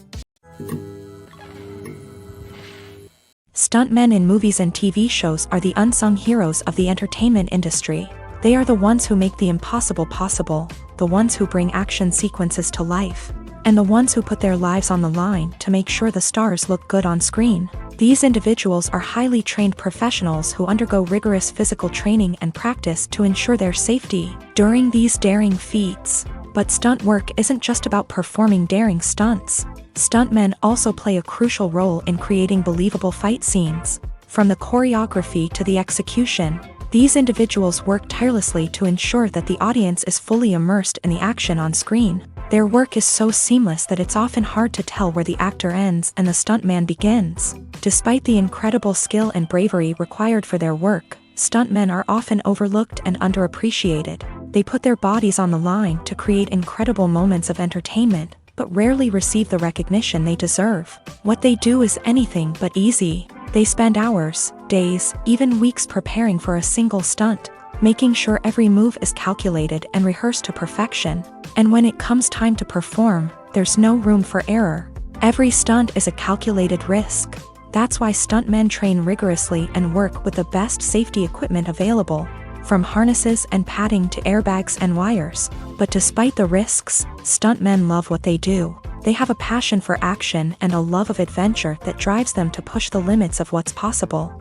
Stuntmen in movies and TV shows are the unsung heroes of the entertainment industry. They are the ones who make the impossible possible, the ones who bring action sequences to life, and the ones who put their lives on the line to make sure the stars look good on screen. These individuals are highly trained professionals who undergo rigorous physical training and practice to ensure their safety during these daring feats. But stunt work isn't just about performing daring stunts. Stuntmen also play a crucial role in creating believable fight scenes. From the choreography to the execution, These individuals work tirelessly to ensure that the audience is fully immersed in the action on screen. Their work is so seamless that it's often hard to tell where the actor ends and the stuntman begins. Despite the incredible skill and bravery required for their work, stuntmen are often overlooked and underappreciated. They put their bodies on the line to create incredible moments of entertainment, but rarely receive the recognition they deserve. What they do is anything but easy. They spend hours, days, even weeks preparing for a single stunt, making sure every move is calculated and rehearsed to perfection. And when it comes time to perform, there's no room for error. Every stunt is a calculated risk. That's why stuntmen train rigorously and work with the best safety equipment available, from harnesses and padding to airbags and wires. But despite the risks, stuntmen love what they do. They have a passion for action and a love of adventure that drives them to push the limits of what's possible.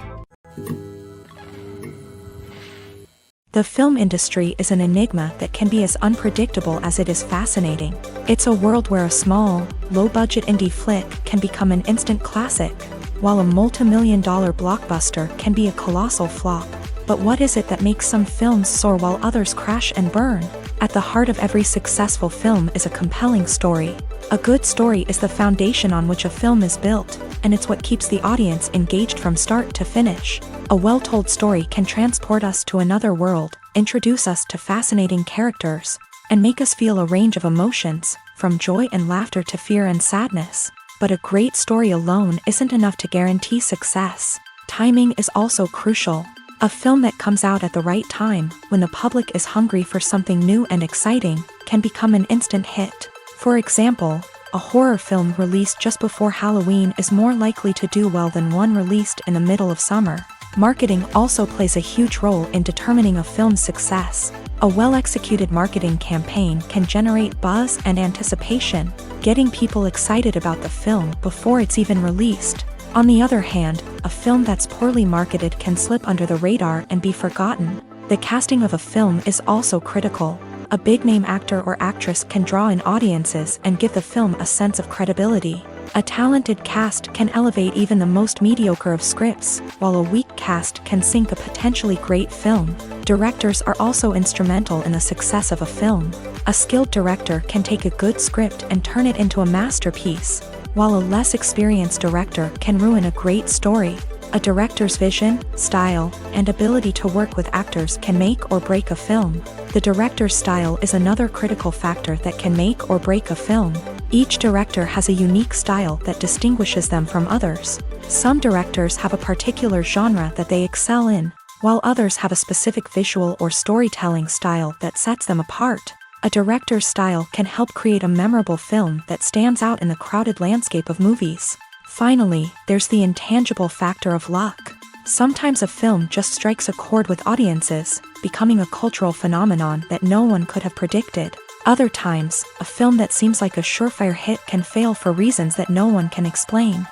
The film industry is an enigma that can be as unpredictable as it is fascinating. It's a world where a small, low-budget indie flick can become an instant classic, while a multi-million-dollar blockbuster can be a colossal flop. But what is it that makes some films soar while others crash and burn? At the heart of every successful film is a compelling story. A good story is the foundation on which a film is built, and it's what keeps the audience engaged from start to finish. A well-told story can transport us to another world, introduce us to fascinating characters, and make us feel a range of emotions, from joy and laughter to fear and sadness. But a great story alone isn't enough to guarantee success. Timing is also crucial. A film that comes out at the right time, when the public is hungry for something new and exciting, can become an instant hit. For example, a horror film released just before Halloween is more likely to do well than one released in the middle of summer. Marketing also plays a huge role in determining a film's success. A well-executed marketing campaign can generate buzz and anticipation, getting people excited about the film before it's even released. On the other hand, a film that's poorly marketed can slip under the radar and be forgotten. The casting of a film is also critical. A big-name actor or actress can draw in audiences and give the film a sense of credibility. A talented cast can elevate even the most mediocre of scripts, while a weak cast can sink a potentially great film. Directors are also instrumental in the success of a film. A skilled director can take a good script and turn it into a masterpiece, while a less experienced director can ruin a great story. A director's vision, style, and ability to work with actors can make or break a film. The director's style is another critical factor that can make or break a film. Each director has a unique style that distinguishes them from others. Some directors have a particular genre that they excel in, while others have a specific visual or storytelling style that sets them apart. A director's style can help create a memorable film that stands out in the crowded landscape of movies. Finally, there's the intangible factor of luck. Sometimes a film just strikes a chord with audiences, becoming a cultural phenomenon that no one could have predicted. Other times, a film that seems like a surefire hit can fail for reasons that no one can explain.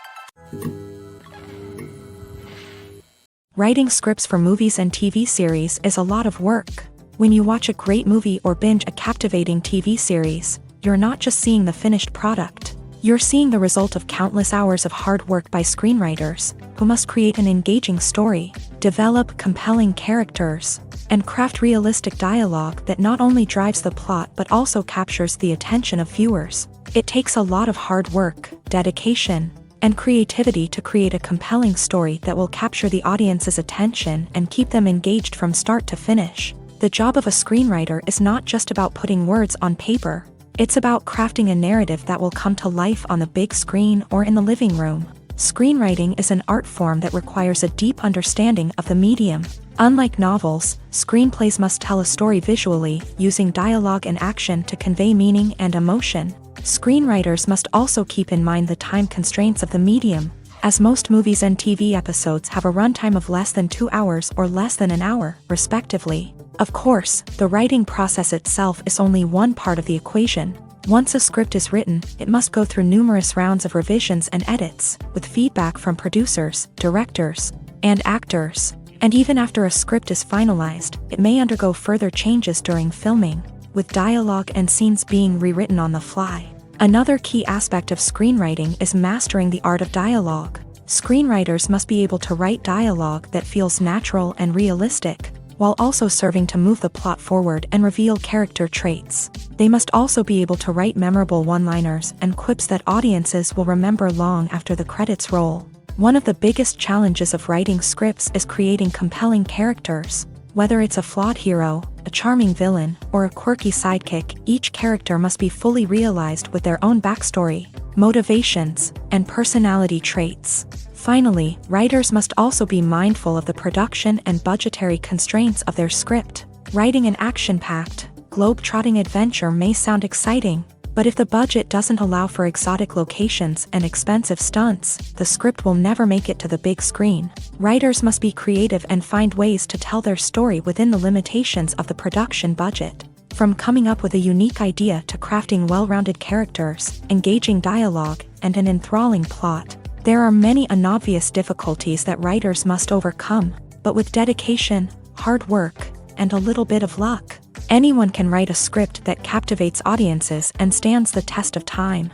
Writing scripts for movies and TV series is a lot of work. When you watch a great movie or binge a captivating TV series, you're not just seeing the finished product. You're seeing the result of countless hours of hard work by screenwriters, who must create an engaging story, develop compelling characters, and craft realistic dialogue that not only drives the plot but also captures the attention of viewers. It takes a lot of hard work, dedication, and creativity to create a compelling story that will capture the audience's attention and keep them engaged from start to finish. The job of a screenwriter is not just about putting words on paper. It's about crafting a narrative that will come to life on the big screen or in the living room. Screenwriting is an art form that requires a deep understanding of the medium. Unlike novels, screenplays must tell a story visually, using dialogue and action to convey meaning and emotion. Screenwriters must also keep in mind the time constraints of the medium, as most movies and TV episodes have a runtime of less than 2 hours or less than an hour, respectively. Of course, the writing process itself is only one part of the equation. Once a script is written, it must go through numerous rounds of revisions and edits, with feedback from producers, directors, and actors. And even after a script is finalized, it may undergo further changes during filming, with dialogue and scenes being rewritten on the fly. Another key aspect of screenwriting is mastering the art of dialogue. Screenwriters must be able to write dialogue that feels natural and realistic, while also serving to move the plot forward and reveal character traits. They must also be able to write memorable one-liners and quips that audiences will remember long after the credits roll. One of the biggest challenges of writing scripts is creating compelling characters. Whether it's a flawed hero, a charming villain, or a quirky sidekick, each character must be fully realized with their own backstory, motivations, and personality traits. Finally, writers must also be mindful of the production and budgetary constraints of their script. Writing an action-packed, globe-trotting adventure may sound exciting, but if the budget doesn't allow for exotic locations and expensive stunts, the script will never make it to the big screen. Writers must be creative and find ways to tell their story within the limitations of the production budget. From coming up with a unique idea to crafting well-rounded characters, engaging dialogue, and an enthralling plot, there are many unobvious difficulties that writers must overcome, but with dedication, hard work, and a little bit of luck, anyone can write a script that captivates audiences and stands the test of time.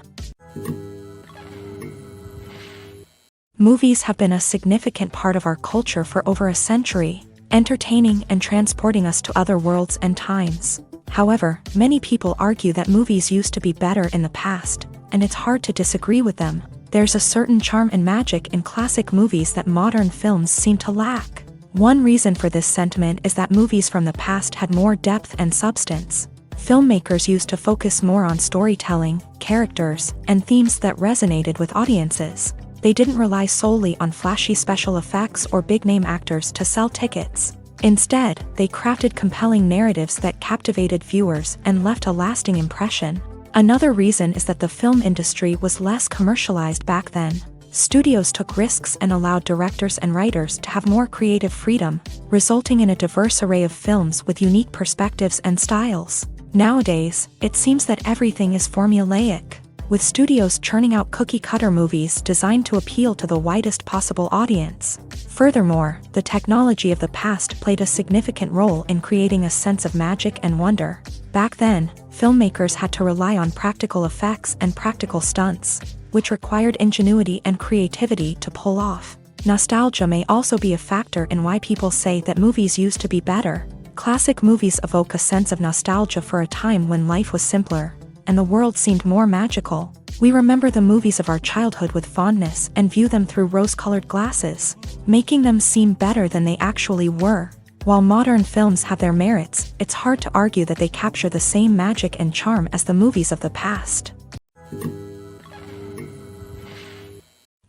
Movies have been a significant part of our culture for over a century, entertaining and transporting us to other worlds and times. However, many people argue that movies used to be better in the past, and it's hard to disagree with them. There's a certain charm and magic in classic movies that modern films seem to lack. One reason for this sentiment is that movies from the past had more depth and substance. Filmmakers used to focus more on storytelling, characters, and themes that resonated with audiences. They didn't rely solely on flashy special effects or big-name actors to sell tickets. Instead, they crafted compelling narratives that captivated viewers and left a lasting impression. Another reason is that the film industry was less commercialized back then. Studios took risks and allowed directors and writers to have more creative freedom, resulting in a diverse array of films with unique perspectives and styles. Nowadays, it seems that everything is formulaic, with studios churning out cookie-cutter movies designed to appeal to the widest possible audience. Furthermore, the technology of the past played a significant role in creating a sense of magic and wonder. Back then, filmmakers had to rely on practical effects and practical stunts, which required ingenuity and creativity to pull off. Nostalgia may also be a factor in why people say that movies used to be better. Classic movies evoke a sense of nostalgia for a time when life was simpler, and the world seemed more magical. We remember the movies of our childhood with fondness and view them through rose-colored glasses, making them seem better than they actually were. While modern films have their merits, it's hard to argue that they capture the same magic and charm as the movies of the past.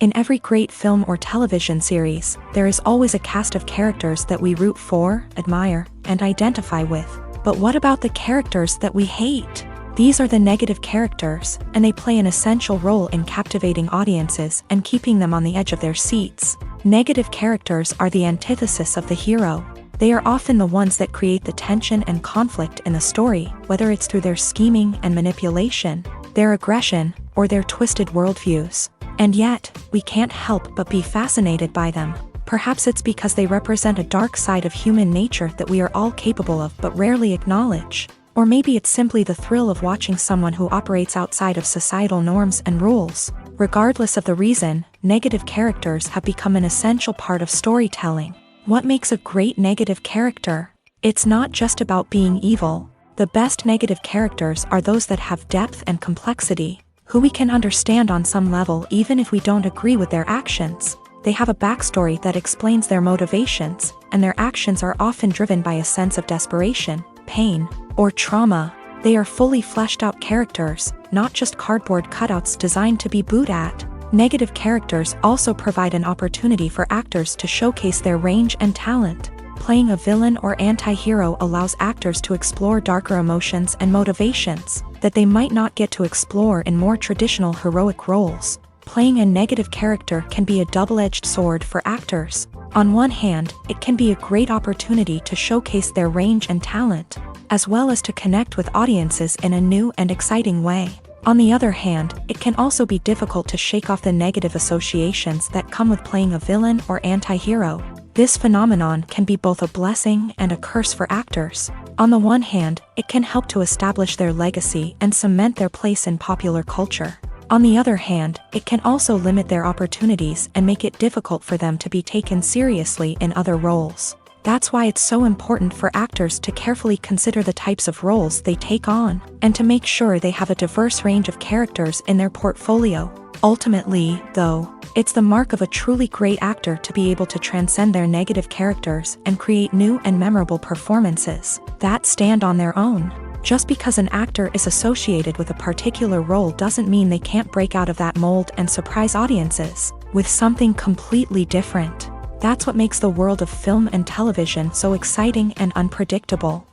In every great film or television series, there is always a cast of characters that we root for, admire, and identify with. But what about the characters that we hate? These are the negative characters, and they play an essential role in captivating audiences and keeping them on the edge of their seats. Negative characters are the antithesis of the hero. They are often the ones that create the tension and conflict in the story, whether it's through their scheming and manipulation, their aggression, or their twisted worldviews. And yet, we can't help but be fascinated by them. Perhaps it's because they represent a dark side of human nature that we are all capable of but rarely acknowledge. Or maybe it's simply the thrill of watching someone who operates outside of societal norms and rules. Regardless of the reason, negative characters have become an essential part of storytelling. What makes a great negative character? It's not just about being evil. The best negative characters are those that have depth and complexity, who we can understand on some level even if we don't agree with their actions. They have a backstory that explains their motivations, and their actions are often driven by a sense of desperation, pain, or trauma. They are fully fleshed out characters, not just cardboard cutouts designed to be booed at. Negative characters also provide an opportunity for actors to showcase their range and talent. Playing a villain or anti-hero allows actors to explore darker emotions and motivations that they might not get to explore in more traditional heroic roles. Playing a negative character can be a double-edged sword for actors. On one hand, it can be a great opportunity to showcase their range and talent, as well as to connect with audiences in a new and exciting way. On the other hand, it can also be difficult to shake off the negative associations that come with playing a villain or anti-hero. This phenomenon can be both a blessing and a curse for actors. On the one hand, it can help to establish their legacy and cement their place in popular culture. On the other hand, it can also limit their opportunities and make it difficult for them to be taken seriously in other roles. That's why it's so important for actors to carefully consider the types of roles they take on, and to make sure they have a diverse range of characters in their portfolio. Ultimately, though, it's the mark of a truly great actor to be able to transcend their negative characters and create new and memorable performances that stand on their own. Just because an actor is associated with a particular role doesn't mean they can't break out of that mold and surprise audiences with something completely different. That's what makes the world of film and television so exciting and unpredictable.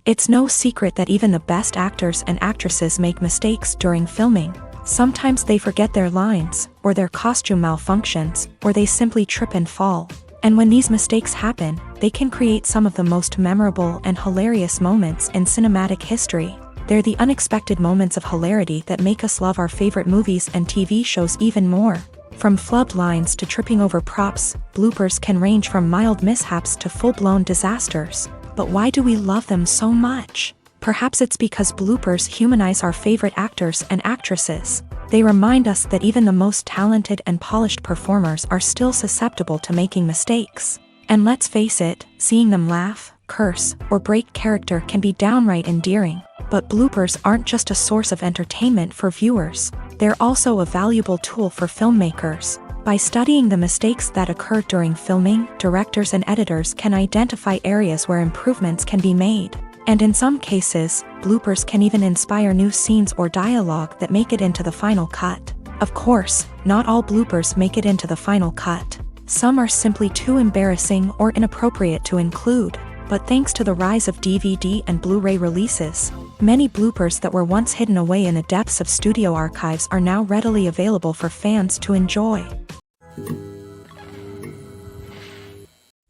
It's no secret that even the best actors and actresses make mistakes during filming. Sometimes they forget their lines, or their costume malfunctions, or they simply trip and fall. And when these mistakes happen, they can create some of the most memorable and hilarious moments in cinematic history. They're the unexpected moments of hilarity that make us love our favorite movies and TV shows even more. From flubbed lines to tripping over props, bloopers can range from mild mishaps to full-blown disasters. But why do we love them so much? Perhaps it's because bloopers humanize our favorite actors and actresses. They remind us that even the most talented and polished performers are still susceptible to making mistakes. And let's face it, seeing them laugh, curse, or break character can be downright endearing. But bloopers aren't just a source of entertainment for viewers. They're also a valuable tool for filmmakers. By studying the mistakes that occur during filming, directors and editors can identify areas where improvements can be made. And in some cases, bloopers can even inspire new scenes or dialogue that make it into the final cut. Of course, not all bloopers make it into the final cut. Some are simply too embarrassing or inappropriate to include. But thanks to the rise of DVD and Blu-ray releases, many bloopers that were once hidden away in the depths of studio archives are now readily available for fans to enjoy.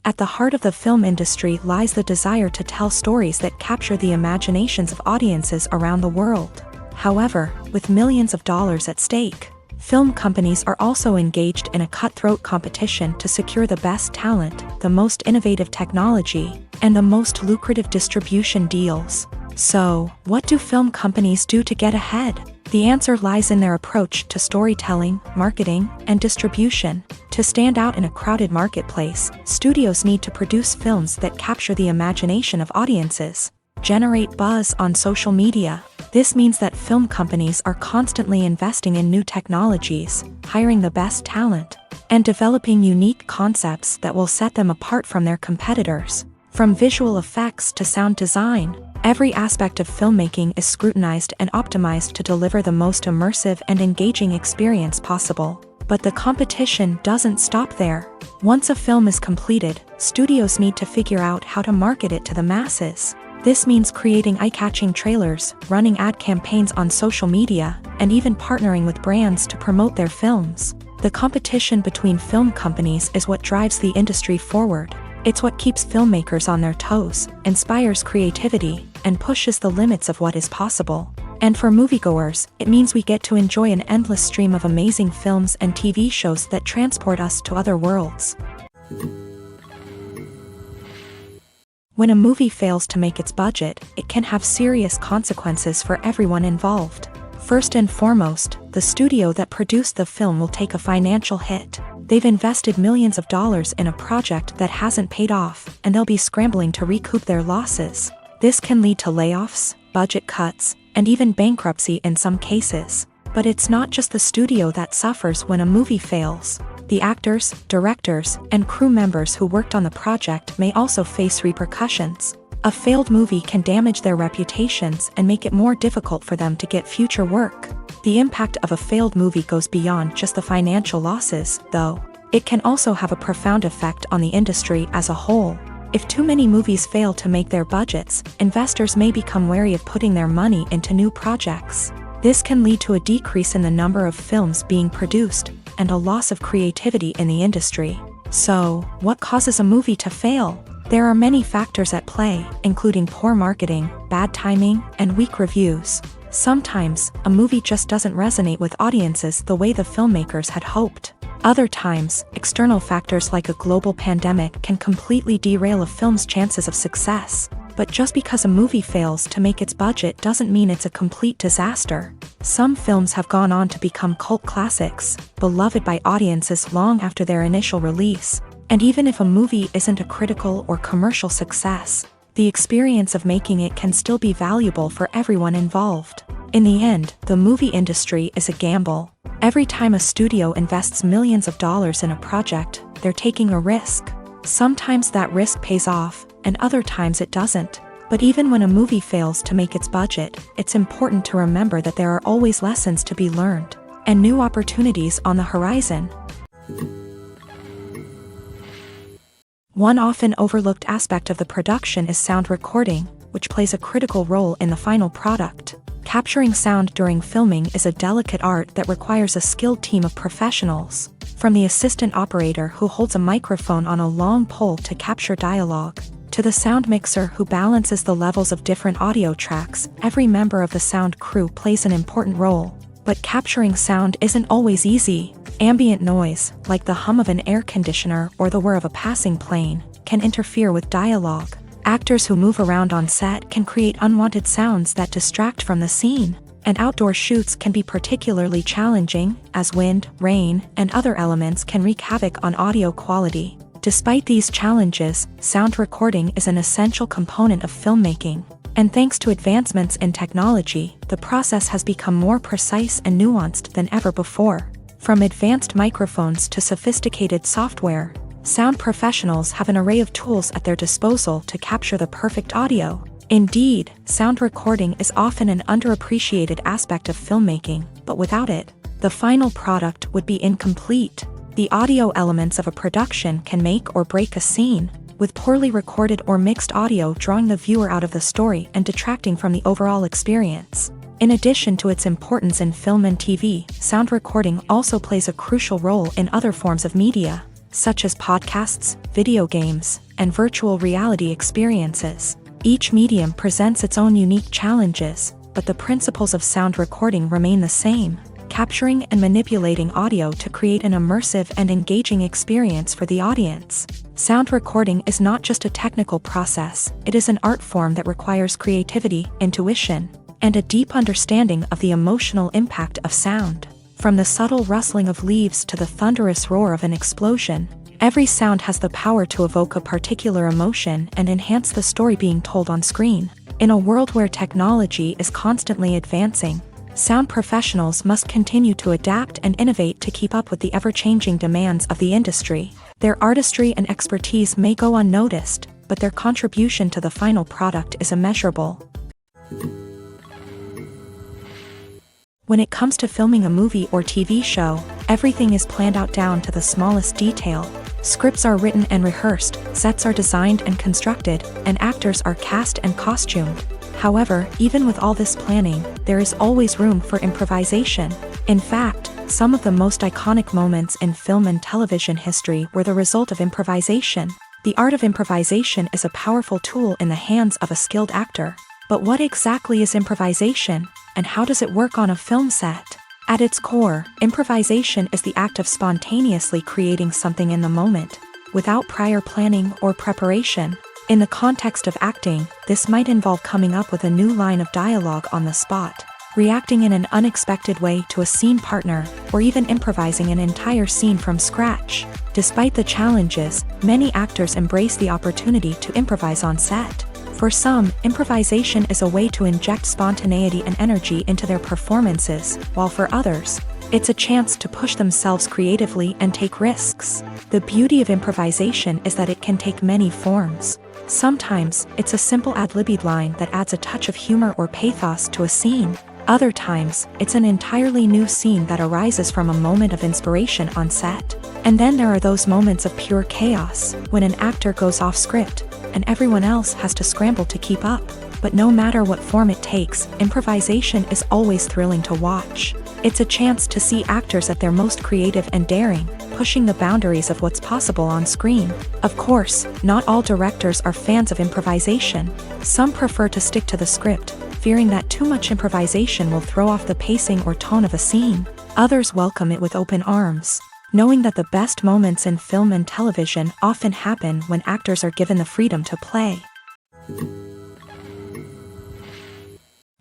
At the heart of the film industry lies the desire to tell stories that capture the imaginations of audiences around the world. However, with millions of dollars at stake, film companies are also engaged in a cutthroat competition to secure the best talent, the most innovative technology, and the most lucrative distribution deals. So, what do film companies do to get ahead? The answer lies in their approach to storytelling, marketing, and distribution. To stand out in a crowded marketplace, studios need to produce films that capture the imagination of audiences, generate buzz on social media. This means that film companies are constantly investing in new technologies, hiring the best talent, and developing unique concepts that will set them apart from their competitors. From visual effects to sound design, every aspect of filmmaking is scrutinized and optimized to deliver the most immersive and engaging experience possible. But the competition doesn't stop there. Once a film is completed, studios need to figure out how to market it to the masses. This means creating eye-catching trailers, running ad campaigns on social media, and even partnering with brands to promote their films. The competition between film companies is what drives the industry forward. It's what keeps filmmakers on their toes, inspires creativity, and pushes the limits of what is possible. And for moviegoers, it means we get to enjoy an endless stream of amazing films and TV shows that transport us to other worlds. When a movie fails to make its budget, it can have serious consequences for everyone involved. First and foremost, the studio that produced the film will take a financial hit. They've invested millions of dollars in a project that hasn't paid off, and they'll be scrambling to recoup their losses. This can lead to layoffs, budget cuts, and even bankruptcy in some cases. But it's not just the studio that suffers when a movie fails. The actors, directors, and crew members who worked on the project may also face repercussions. A failed movie can damage their reputations and make it more difficult for them to get future work. The impact of a failed movie goes beyond just the financial losses, though. It can also have a profound effect on the industry as a whole. If too many movies fail to make their budgets, investors may become wary of putting their money into new projects. This can lead to a decrease in the number of films being produced, and a loss of creativity in the industry. So, what causes a movie to fail? There are many factors at play, including poor marketing, bad timing, and weak reviews. Sometimes, a movie just doesn't resonate with audiences the way the filmmakers had hoped. Other times, external factors like a global pandemic can completely derail a film's chances of success. But just because a movie fails to make its budget doesn't mean it's a complete disaster. Some films have gone on to become cult classics, beloved by audiences long after their initial release. And even if a movie isn't a critical or commercial success, the experience of making it can still be valuable for everyone involved. In the end, the movie industry is a gamble. Every time a studio invests millions of dollars in a project, they're taking a risk. Sometimes that risk pays off, and other times it doesn't. But even when a movie fails to make its budget, it's important to remember that there are always lessons to be learned, and new opportunities on the horizon. One often overlooked aspect of the production is sound recording, which plays a critical role in the final product. Capturing sound during filming is a delicate art that requires a skilled team of professionals. From the assistant operator who holds a microphone on a long pole to capture dialogue, to the sound mixer who balances the levels of different audio tracks, every member of the sound crew plays an important role. But capturing sound isn't always easy. Ambient noise, like the hum of an air conditioner or the whir of a passing plane, can interfere with dialogue. Actors who move around on set can create unwanted sounds that distract from the scene. And outdoor shoots can be particularly challenging, as wind, rain, and other elements can wreak havoc on audio quality. Despite these challenges, sound recording is an essential component of filmmaking. And thanks to advancements in technology, the process has become more precise and nuanced than ever before. From advanced microphones to sophisticated software, sound professionals have an array of tools at their disposal to capture the perfect audio. Indeed, sound recording is often an underappreciated aspect of filmmaking, but without it, the final product would be incomplete. The audio elements of a production can make or break a scene, with poorly recorded or mixed audio drawing the viewer out of the story and detracting from the overall experience. In addition to its importance in film and TV, sound recording also plays a crucial role in other forms of media, such as podcasts, video games, and virtual reality experiences. Each medium presents its own unique challenges, but the principles of sound recording remain the same, capturing and manipulating audio to create an immersive and engaging experience for the audience. Sound recording is not just a technical process, it is an art form that requires creativity, intuition, and a deep understanding of the emotional impact of sound. From the subtle rustling of leaves to the thunderous roar of an explosion, every sound has the power to evoke a particular emotion and enhance the story being told on screen. In a world where technology is constantly advancing, sound professionals must continue to adapt and innovate to keep up with the ever-changing demands of the industry. Their artistry and expertise may go unnoticed, but their contribution to the final product is immeasurable. When it comes to filming a movie or TV show, everything is planned out down to the smallest detail. Scripts are written and rehearsed, sets are designed and constructed, and actors are cast and costumed. However, even with all this planning, there is always room for improvisation. In fact, some of the most iconic moments in film and television history were the result of improvisation. The art of improvisation is a powerful tool in the hands of a skilled actor. But what exactly is improvisation, and how does it work on a film set? At its core, improvisation is the act of spontaneously creating something in the moment, without prior planning or preparation. In the context of acting, this might involve coming up with a new line of dialogue on the spot, reacting in an unexpected way to a scene partner, or even improvising an entire scene from scratch. Despite the challenges, many actors embrace the opportunity to improvise on set. For some, improvisation is a way to inject spontaneity and energy into their performances, while for others, it's a chance to push themselves creatively and take risks. The beauty of improvisation is that it can take many forms. Sometimes, it's a simple ad-libbed line that adds a touch of humor or pathos to a scene. Other times, it's an entirely new scene that arises from a moment of inspiration on set. And then there are those moments of pure chaos, when an actor goes off script, and everyone else has to scramble to keep up. But no matter what form it takes, improvisation is always thrilling to watch. It's a chance to see actors at their most creative and daring, pushing the boundaries of what's possible on screen. Of course, not all directors are fans of improvisation. Some prefer to stick to the script, fearing that too much improvisation will throw off the pacing or tone of a scene. Others welcome it with open arms, knowing that the best moments in film and television often happen when actors are given the freedom to play.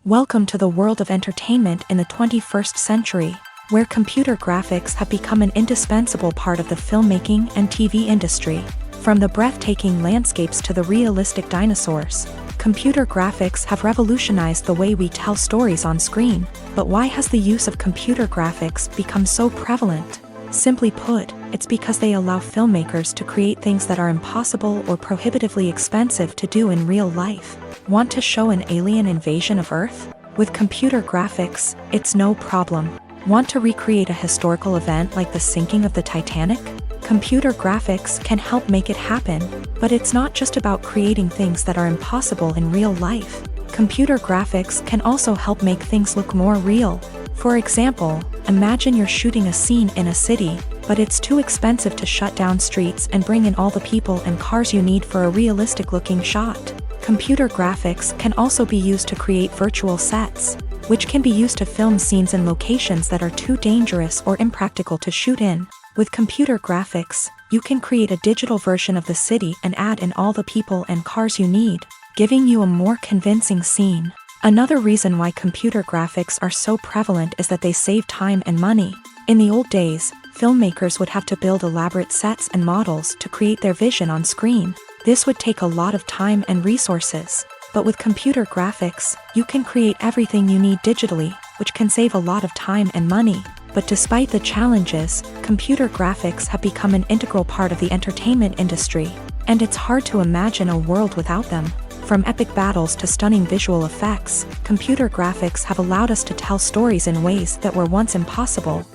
Welcome to the world of entertainment in the 21st century, where computer graphics have become an indispensable part of the filmmaking and TV industry. From the breathtaking landscapes to the realistic dinosaurs, computer graphics have revolutionized the way we tell stories on screen. But why has the use of computer graphics become so prevalent? Simply put, it's because they allow filmmakers to create things that are impossible or prohibitively expensive to do in real life. Want to show an alien invasion of Earth? With computer graphics, it's no problem. Want to recreate a historical event like the sinking of the Titanic? Computer graphics can help make it happen, but it's not just about creating things that are impossible in real life. Computer graphics can also help make things look more real. For example, imagine you're shooting a scene in a city, but it's too expensive to shut down streets and bring in all the people and cars you need for a realistic-looking shot. Computer graphics can also be used to create virtual sets, which can be used to film scenes in locations that are too dangerous or impractical to shoot in. With computer graphics, you can create a digital version of the city and add in all the people and cars you need, giving you a more convincing scene. Another reason why computer graphics are so prevalent is that they save time and money. In the old days, filmmakers would have to build elaborate sets and models to create their vision on screen. This would take a lot of time and resources. But with computer graphics, you can create everything you need digitally, which can save a lot of time and money. But despite the challenges, computer graphics have become an integral part of the entertainment industry, and it's hard to imagine a world without them. From epic battles to stunning visual effects, computer graphics have allowed us to tell stories in ways that were once impossible.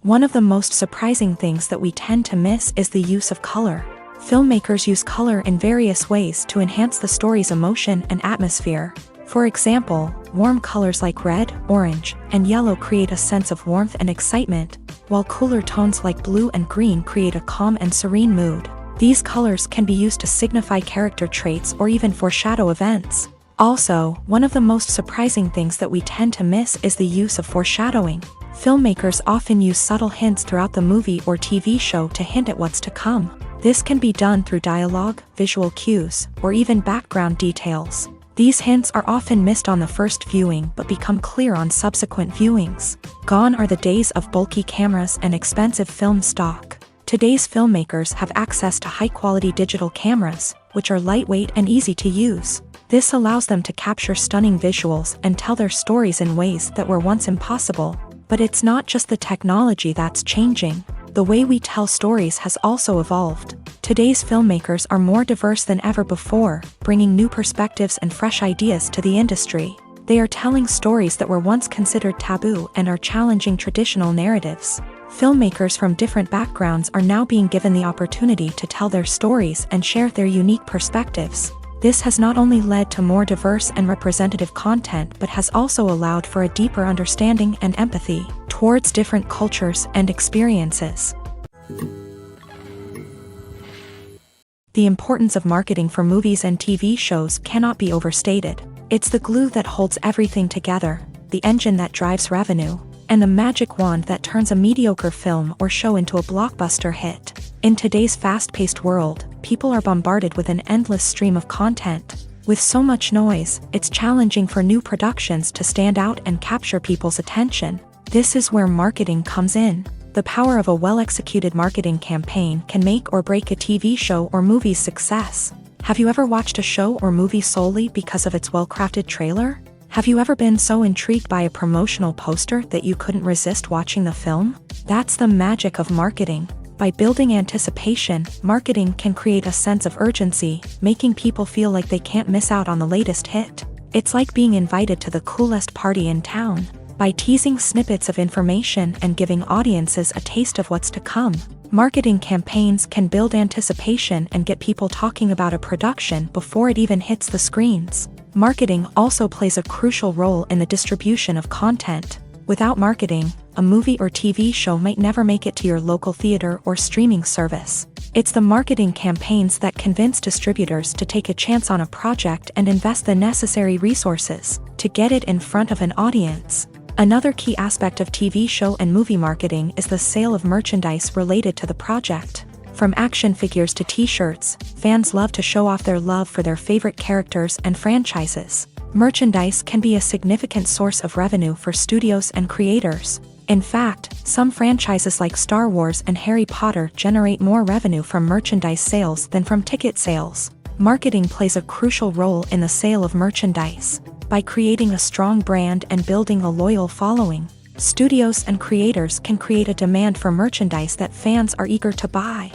One of the most surprising things that we tend to miss is the use of color. Filmmakers use color in various ways to enhance the story's emotion and atmosphere. For example, warm colors like red, orange, and yellow create a sense of warmth and excitement, while cooler tones like blue and green create a calm and serene mood. These colors can be used to signify character traits or even foreshadow events. Also, one of the most surprising things that we tend to miss is the use of foreshadowing. Filmmakers often use subtle hints throughout the movie or TV show to hint at what's to come. This can be done through dialogue, visual cues, or even background details. These hints are often missed on the first viewing but become clear on subsequent viewings. Gone are the days of bulky cameras and expensive film stock. Today's filmmakers have access to high-quality digital cameras, which are lightweight and easy to use. This allows them to capture stunning visuals and tell their stories in ways that were once impossible. But it's not just the technology that's changing. The way we tell stories has also evolved. Today's filmmakers are more diverse than ever before, bringing new perspectives and fresh ideas to the industry. They are telling stories that were once considered taboo and are challenging traditional narratives. Filmmakers from different backgrounds are now being given the opportunity to tell their stories and share their unique perspectives. This has not only led to more diverse and representative content but has also allowed for a deeper understanding and empathy towards different cultures and experiences. The importance of marketing for movies and TV shows cannot be overstated. It's the glue that holds everything together, the engine that drives revenue, and the magic wand that turns a mediocre film or show into a blockbuster hit. In today's fast-paced world, people are bombarded with an endless stream of content. With so much noise, it's challenging for new productions to stand out and capture people's attention. This is where marketing comes in. The power of a well-executed marketing campaign can make or break a TV show or movie's success. Have you ever watched a show or movie solely because of its well-crafted trailer? Have you ever been so intrigued by a promotional poster that you couldn't resist watching the film? That's the magic of marketing. By building anticipation, marketing can create a sense of urgency, making people feel like they can't miss out on the latest hit. It's like being invited to the coolest party in town. By teasing snippets of information and giving audiences a taste of what's to come, marketing campaigns can build anticipation and get people talking about a production before it even hits the screens. Marketing also plays a crucial role in the distribution of content. Without marketing, a movie or TV show might never make it to your local theater or streaming service. It's the marketing campaigns that convince distributors to take a chance on a project and invest the necessary resources to get it in front of an audience. Another key aspect of TV show and movie marketing is the sale of merchandise related to the project. From action figures to t-shirts, fans love to show off their love for their favorite characters and franchises. Merchandise can be a significant source of revenue for studios and creators. In fact, some franchises like Star Wars and Harry Potter generate more revenue from merchandise sales than from ticket sales. Marketing plays a crucial role in the sale of merchandise. By creating a strong brand and building a loyal following, studios and creators can create a demand for merchandise that fans are eager to buy.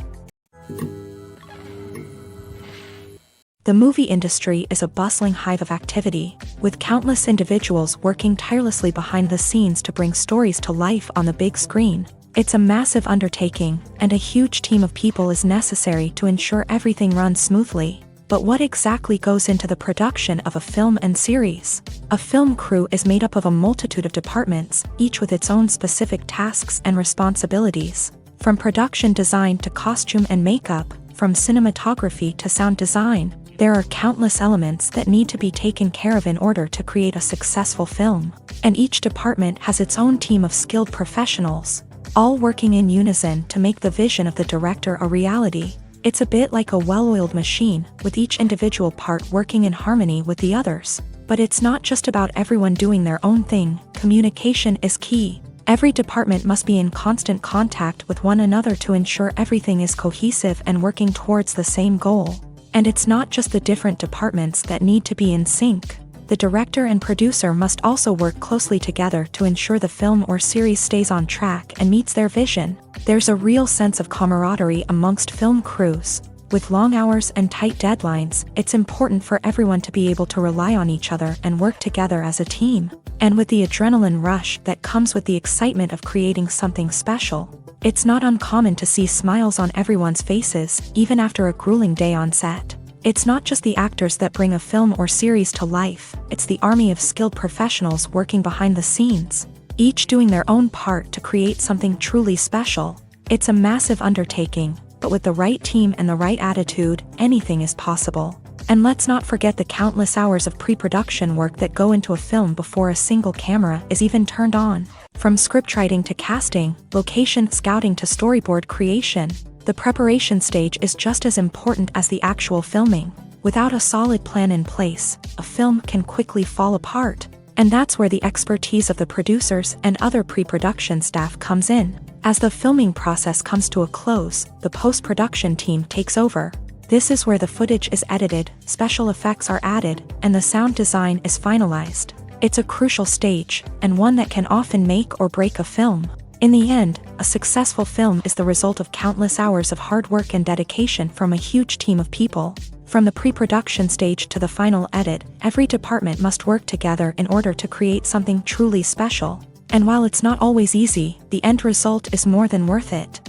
The movie industry is a bustling hive of activity, with countless individuals working tirelessly behind the scenes to bring stories to life on the big screen. It's a massive undertaking, and a huge team of people is necessary to ensure everything runs smoothly. But what exactly goes into the production of a film and series? A film crew is made up of a multitude of departments, each with its own specific tasks and responsibilities. From production design to costume and makeup, from cinematography to sound design, there are countless elements that need to be taken care of in order to create a successful film. And each department has its own team of skilled professionals, all working in unison to make the vision of the director a reality. It's a bit like a well-oiled machine, with each individual part working in harmony with the others. But it's not just about everyone doing their own thing. Communication is key. Every department must be in constant contact with one another to ensure everything is cohesive and working towards the same goal. And it's not just the different departments that need to be in sync. The director and producer must also work closely together to ensure the film or series stays on track and meets their vision. There's a real sense of camaraderie amongst film crews. With long hours and tight deadlines, it's important for everyone to be able to rely on each other and work together as a team. And with the adrenaline rush that comes with the excitement of creating something special, it's not uncommon to see smiles on everyone's faces, even after a grueling day on set. It's not just the actors that bring a film or series to life, it's the army of skilled professionals working behind the scenes, each doing their own part to create something truly special. It's a massive undertaking, but with the right team and the right attitude, anything is possible. And let's not forget the countless hours of pre-production work that go into a film before a single camera is even turned on. From scriptwriting to casting, location scouting to storyboard creation, the preparation stage is just as important as the actual filming. Without a solid plan in place, a film can quickly fall apart. And that's where the expertise of the producers and other pre-production staff comes in. As the filming process comes to a close, the post-production team takes over. This is where the footage is edited, special effects are added, and the sound design is finalized. It's a crucial stage, and one that can often make or break a film. In the end, a successful film is the result of countless hours of hard work and dedication from a huge team of people. From the pre-production stage to the final edit, every department must work together in order to create something truly special. And while it's not always easy, the end result is more than worth it.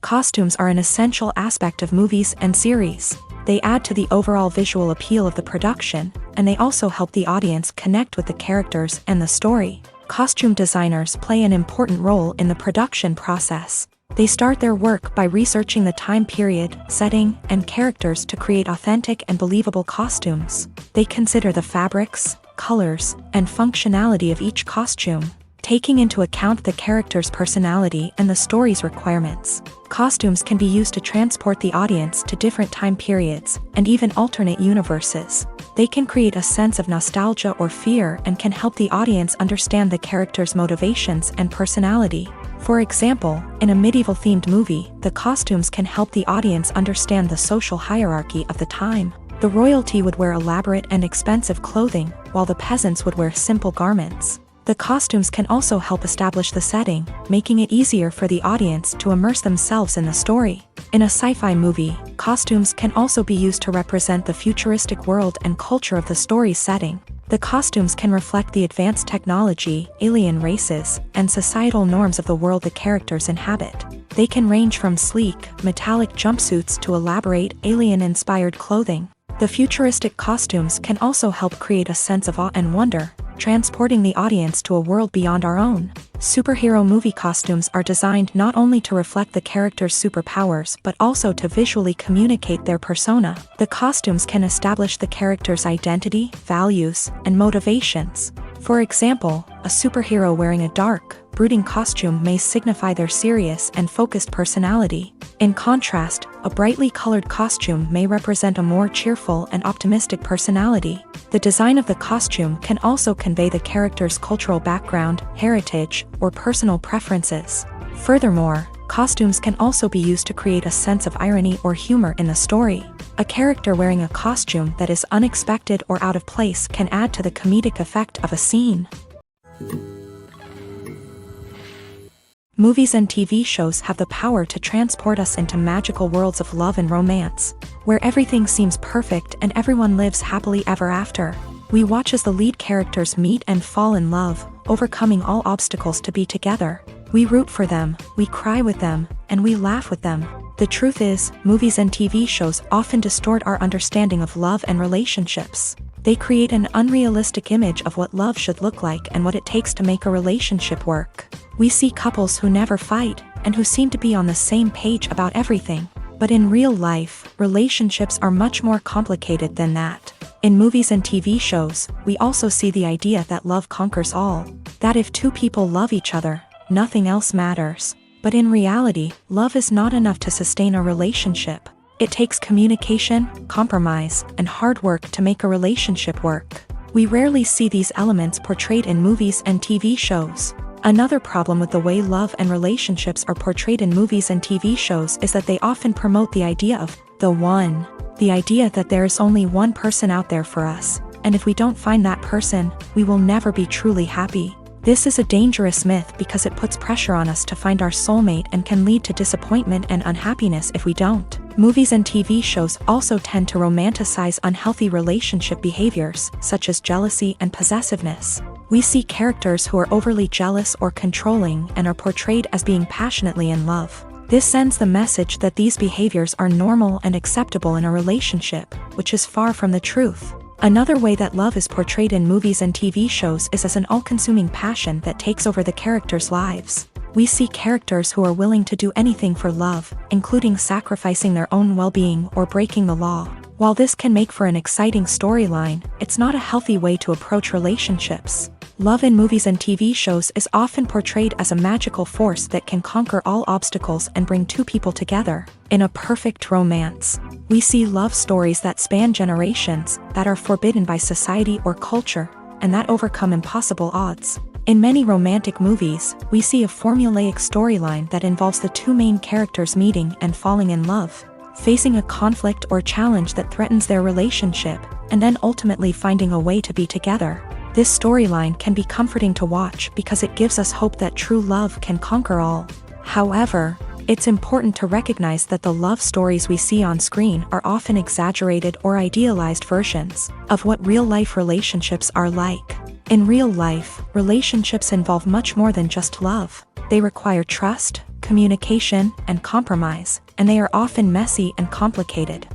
Costumes are an essential aspect of movies and series. They add to the overall visual appeal of the production, and they also help the audience connect with the characters and the story. Costume designers play an important role in the production process. They start their work by researching the time period, setting, and characters to create authentic and believable costumes. They consider the fabrics, colors, and functionality of each costume, taking into account the character's personality and the story's requirements. Costumes can be used to transport the audience to different time periods, and even alternate universes. They can create a sense of nostalgia or fear and can help the audience understand the character's motivations and personality. For example, in a medieval-themed movie, the costumes can help the audience understand the social hierarchy of the time. The royalty would wear elaborate and expensive clothing, while the peasants would wear simple garments. The costumes can also help establish the setting, making it easier for the audience to immerse themselves in the story. In a sci-fi movie, costumes can also be used to represent the futuristic world and culture of the story's setting. The costumes can reflect the advanced technology, alien races, and societal norms of the world the characters inhabit. They can range from sleek, metallic jumpsuits to elaborate, alien-inspired clothing. The futuristic costumes can also help create a sense of awe and wonder, transporting the audience to a world beyond our own. Superhero movie costumes are designed not only to reflect the character's superpowers but also to visually communicate their persona. The costumes can establish the character's identity, values, and motivations. For example, a superhero wearing a dark, brooding costume may signify their serious and focused personality. In contrast, a brightly colored costume may represent a more cheerful and optimistic personality. The design of the costume can also convey the character's cultural background, heritage, or personal preferences. Furthermore, costumes can also be used to create a sense of irony or humor in the story. A character wearing a costume that is unexpected or out of place can add to the comedic effect of a scene. Movies and TV shows have the power to transport us into magical worlds of love and romance, where everything seems perfect and everyone lives happily ever after. We watch as the lead characters meet and fall in love, overcoming all obstacles to be together. We root for them, we cry with them, and we laugh with them. The truth is, movies and TV shows often distort our understanding of love and relationships. They create an unrealistic image of what love should look like and what it takes to make a relationship work. We see couples who never fight, and who seem to be on the same page about everything. But in real life, relationships are much more complicated than that. In movies and TV shows, we also see the idea that love conquers all. That if two people love each other, nothing else matters. But in reality, love is not enough to sustain a relationship. It takes communication, compromise, and hard work to make a relationship work. We rarely see these elements portrayed in movies and TV shows. Another problem with the way love and relationships are portrayed in movies and TV shows is that they often promote the idea of the one. The idea that there is only one person out there for us, and if we don't find that person, we will never be truly happy. This is a dangerous myth because it puts pressure on us to find our soulmate and can lead to disappointment and unhappiness if we don't. Movies and TV shows also tend to romanticize unhealthy relationship behaviors, such as jealousy and possessiveness. We see characters who are overly jealous or controlling and are portrayed as being passionately in love. This sends the message that these behaviors are normal and acceptable in a relationship, which is far from the truth. Another way that love is portrayed in movies and TV shows is as an all-consuming passion that takes over the characters' lives. We see characters who are willing to do anything for love, including sacrificing their own well-being or breaking the law. While this can make for an exciting storyline, it's not a healthy way to approach relationships. Love in movies and TV shows is often portrayed as a magical force that can conquer all obstacles and bring two people together. In a perfect romance, we see love stories that span generations, that are forbidden by society or culture, and that overcome impossible odds. In many romantic movies, we see a formulaic storyline that involves the two main characters meeting and falling in love, facing a conflict or challenge that threatens their relationship, and then ultimately finding a way to be together. This storyline can be comforting to watch because it gives us hope that true love can conquer all. However, it's important to recognize that the love stories we see on screen are often exaggerated or idealized versions of what real-life relationships are like. In real life, relationships involve much more than just love. They require trust, communication, and compromise, and they are often messy and complicated.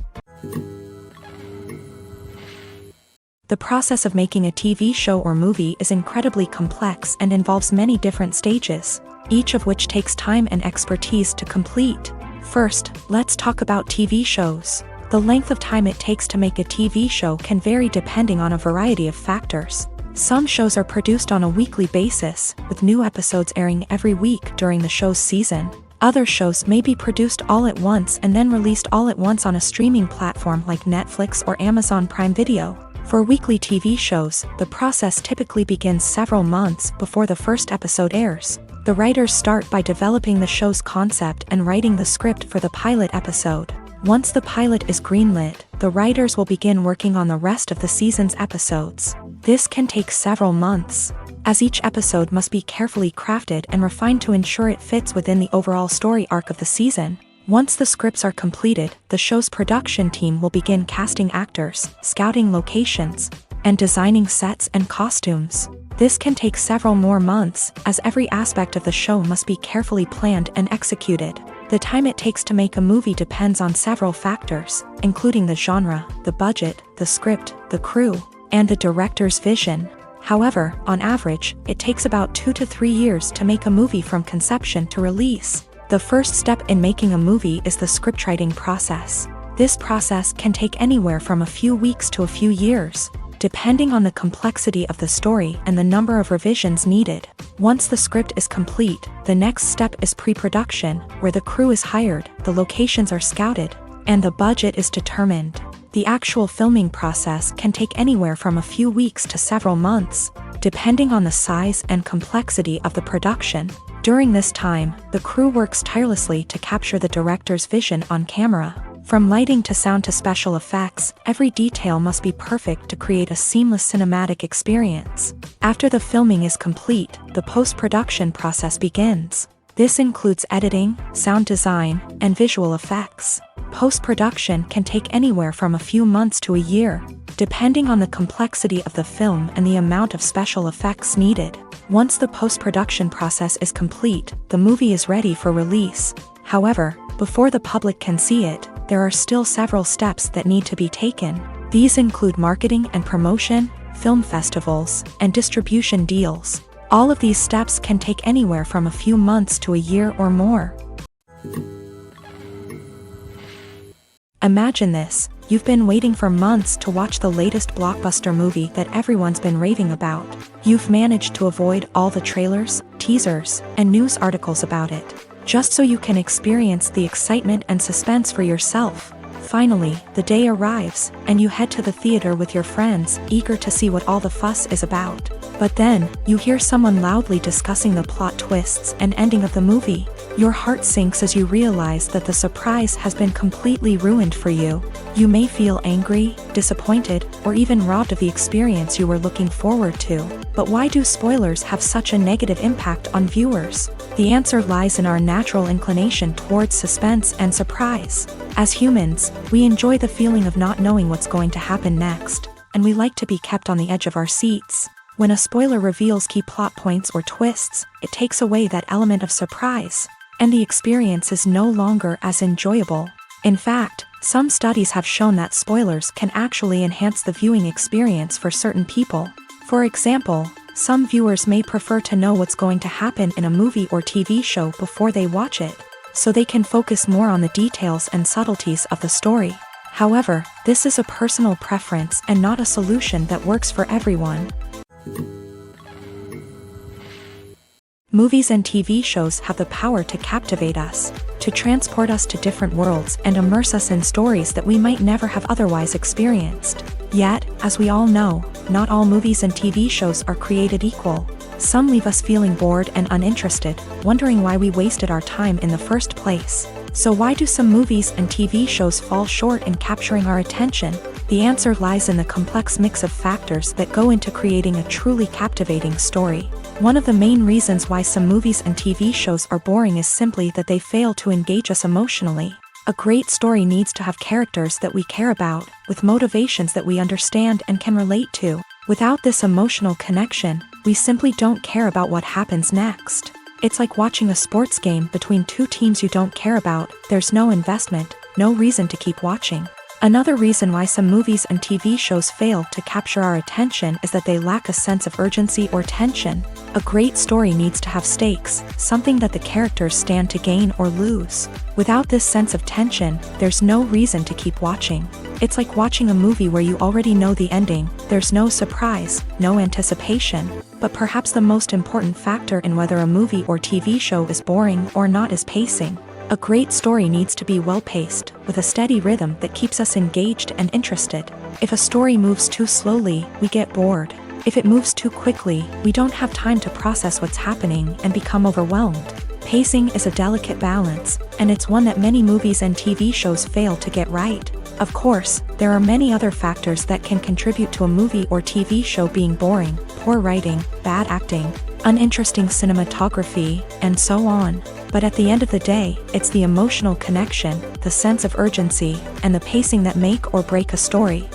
The process of making a TV show or movie is incredibly complex and involves many different stages, each of which takes time and expertise to complete. First, let's talk about TV shows. The length of time it takes to make a TV show can vary depending on a variety of factors. Some shows are produced on a weekly basis, with new episodes airing every week during the show's season. Other shows may be produced all at once and then released all at once on a streaming platform like Netflix or Amazon Prime Video. For weekly TV shows, the process typically begins several months before the first episode airs. The writers start by developing the show's concept and writing the script for the pilot episode. Once the pilot is greenlit, the writers will begin working on the rest of the season's episodes. This can take several months, as each episode must be carefully crafted and refined to ensure it fits within the overall story arc of the season. Once the scripts are completed, the show's production team will begin casting actors, scouting locations, and designing sets and costumes. This can take several more months, as every aspect of the show must be carefully planned and executed. The time it takes to make a movie depends on several factors, including the genre, the budget, the script, the crew, and the director's vision. However, on average, it takes about 2 to 3 years to make a movie from conception to release. The first step in making a movie is the scriptwriting process. This process can take anywhere from a few weeks to a few years, depending on the complexity of the story and the number of revisions needed. Once the script is complete, the next step is pre-production, where the crew is hired, the locations are scouted, and the budget is determined. The actual filming process can take anywhere from a few weeks to several months, depending on the size and complexity of the production. During this time, the crew works tirelessly to capture the director's vision on camera. From lighting to sound to special effects, every detail must be perfect to create a seamless cinematic experience. After the filming is complete, the post-production process begins. This includes editing, sound design, and visual effects. Post-production can take anywhere from a few months to a year, depending on the complexity of the film and the amount of special effects needed. Once the post-production process is complete, the movie is ready for release. However, before the public can see it, there are still several steps that need to be taken. These include marketing and promotion, film festivals, and distribution deals. All of these steps can take anywhere from a few months to a year or more. Imagine this: you've been waiting for months to watch the latest blockbuster movie that everyone's been raving about. You've managed to avoid all the trailers, teasers, and news articles about it, just so you can experience the excitement and suspense for yourself. Finally, the day arrives, and you head to the theater with your friends, eager to see what all the fuss is about. But then, you hear someone loudly discussing the plot twists and ending of the movie. Your heart sinks as you realize that the surprise has been completely ruined for you. You may feel angry, disappointed, or even robbed of the experience you were looking forward to. But why do spoilers have such a negative impact on viewers? The answer lies in our natural inclination towards suspense and surprise. As humans, we enjoy the feeling of not knowing what's going to happen next, and we like to be kept on the edge of our seats. When a spoiler reveals key plot points or twists, it takes away that element of surprise, and the experience is no longer as enjoyable. In fact, some studies have shown that spoilers can actually enhance the viewing experience for certain people. For example, some viewers may prefer to know what's going to happen in a movie or TV show before they watch it, so they can focus more on the details and subtleties of the story. However, this is a personal preference and not a solution that works for everyone. Movies and TV shows have the power to captivate us, to transport us to different worlds and immerse us in stories that we might never have otherwise experienced. Yet, as we all know, not all movies and TV shows are created equal. Some leave us feeling bored and uninterested, wondering why we wasted our time in the first place. So why do some movies and TV shows fall short in capturing our attention? The answer lies in the complex mix of factors that go into creating a truly captivating story. One of the main reasons why some movies and TV shows are boring is simply that they fail to engage us emotionally. A great story needs to have characters that we care about, with motivations that we understand and can relate to. Without this emotional connection, we simply don't care about what happens next. It's like watching a sports game between two teams you don't care about. There's no investment, no reason to keep watching. Another reason why some movies and TV shows fail to capture our attention is that they lack a sense of urgency or tension. A great story needs to have stakes, something that the characters stand to gain or lose. Without this sense of tension, there's no reason to keep watching. It's like watching a movie where you already know the ending. There's no surprise, no anticipation. But perhaps the most important factor in whether a movie or TV show is boring or not is pacing. A great story needs to be well-paced, with a steady rhythm that keeps us engaged and interested. If a story moves too slowly, we get bored. If it moves too quickly, we don't have time to process what's happening and become overwhelmed. Pacing is a delicate balance, and it's one that many movies and TV shows fail to get right. Of course, there are many other factors that can contribute to a movie or TV show being boring: poor writing, bad acting, uninteresting cinematography, and so on. But at the end of the day, it's the emotional connection, the sense of urgency, and the pacing that make or break a story.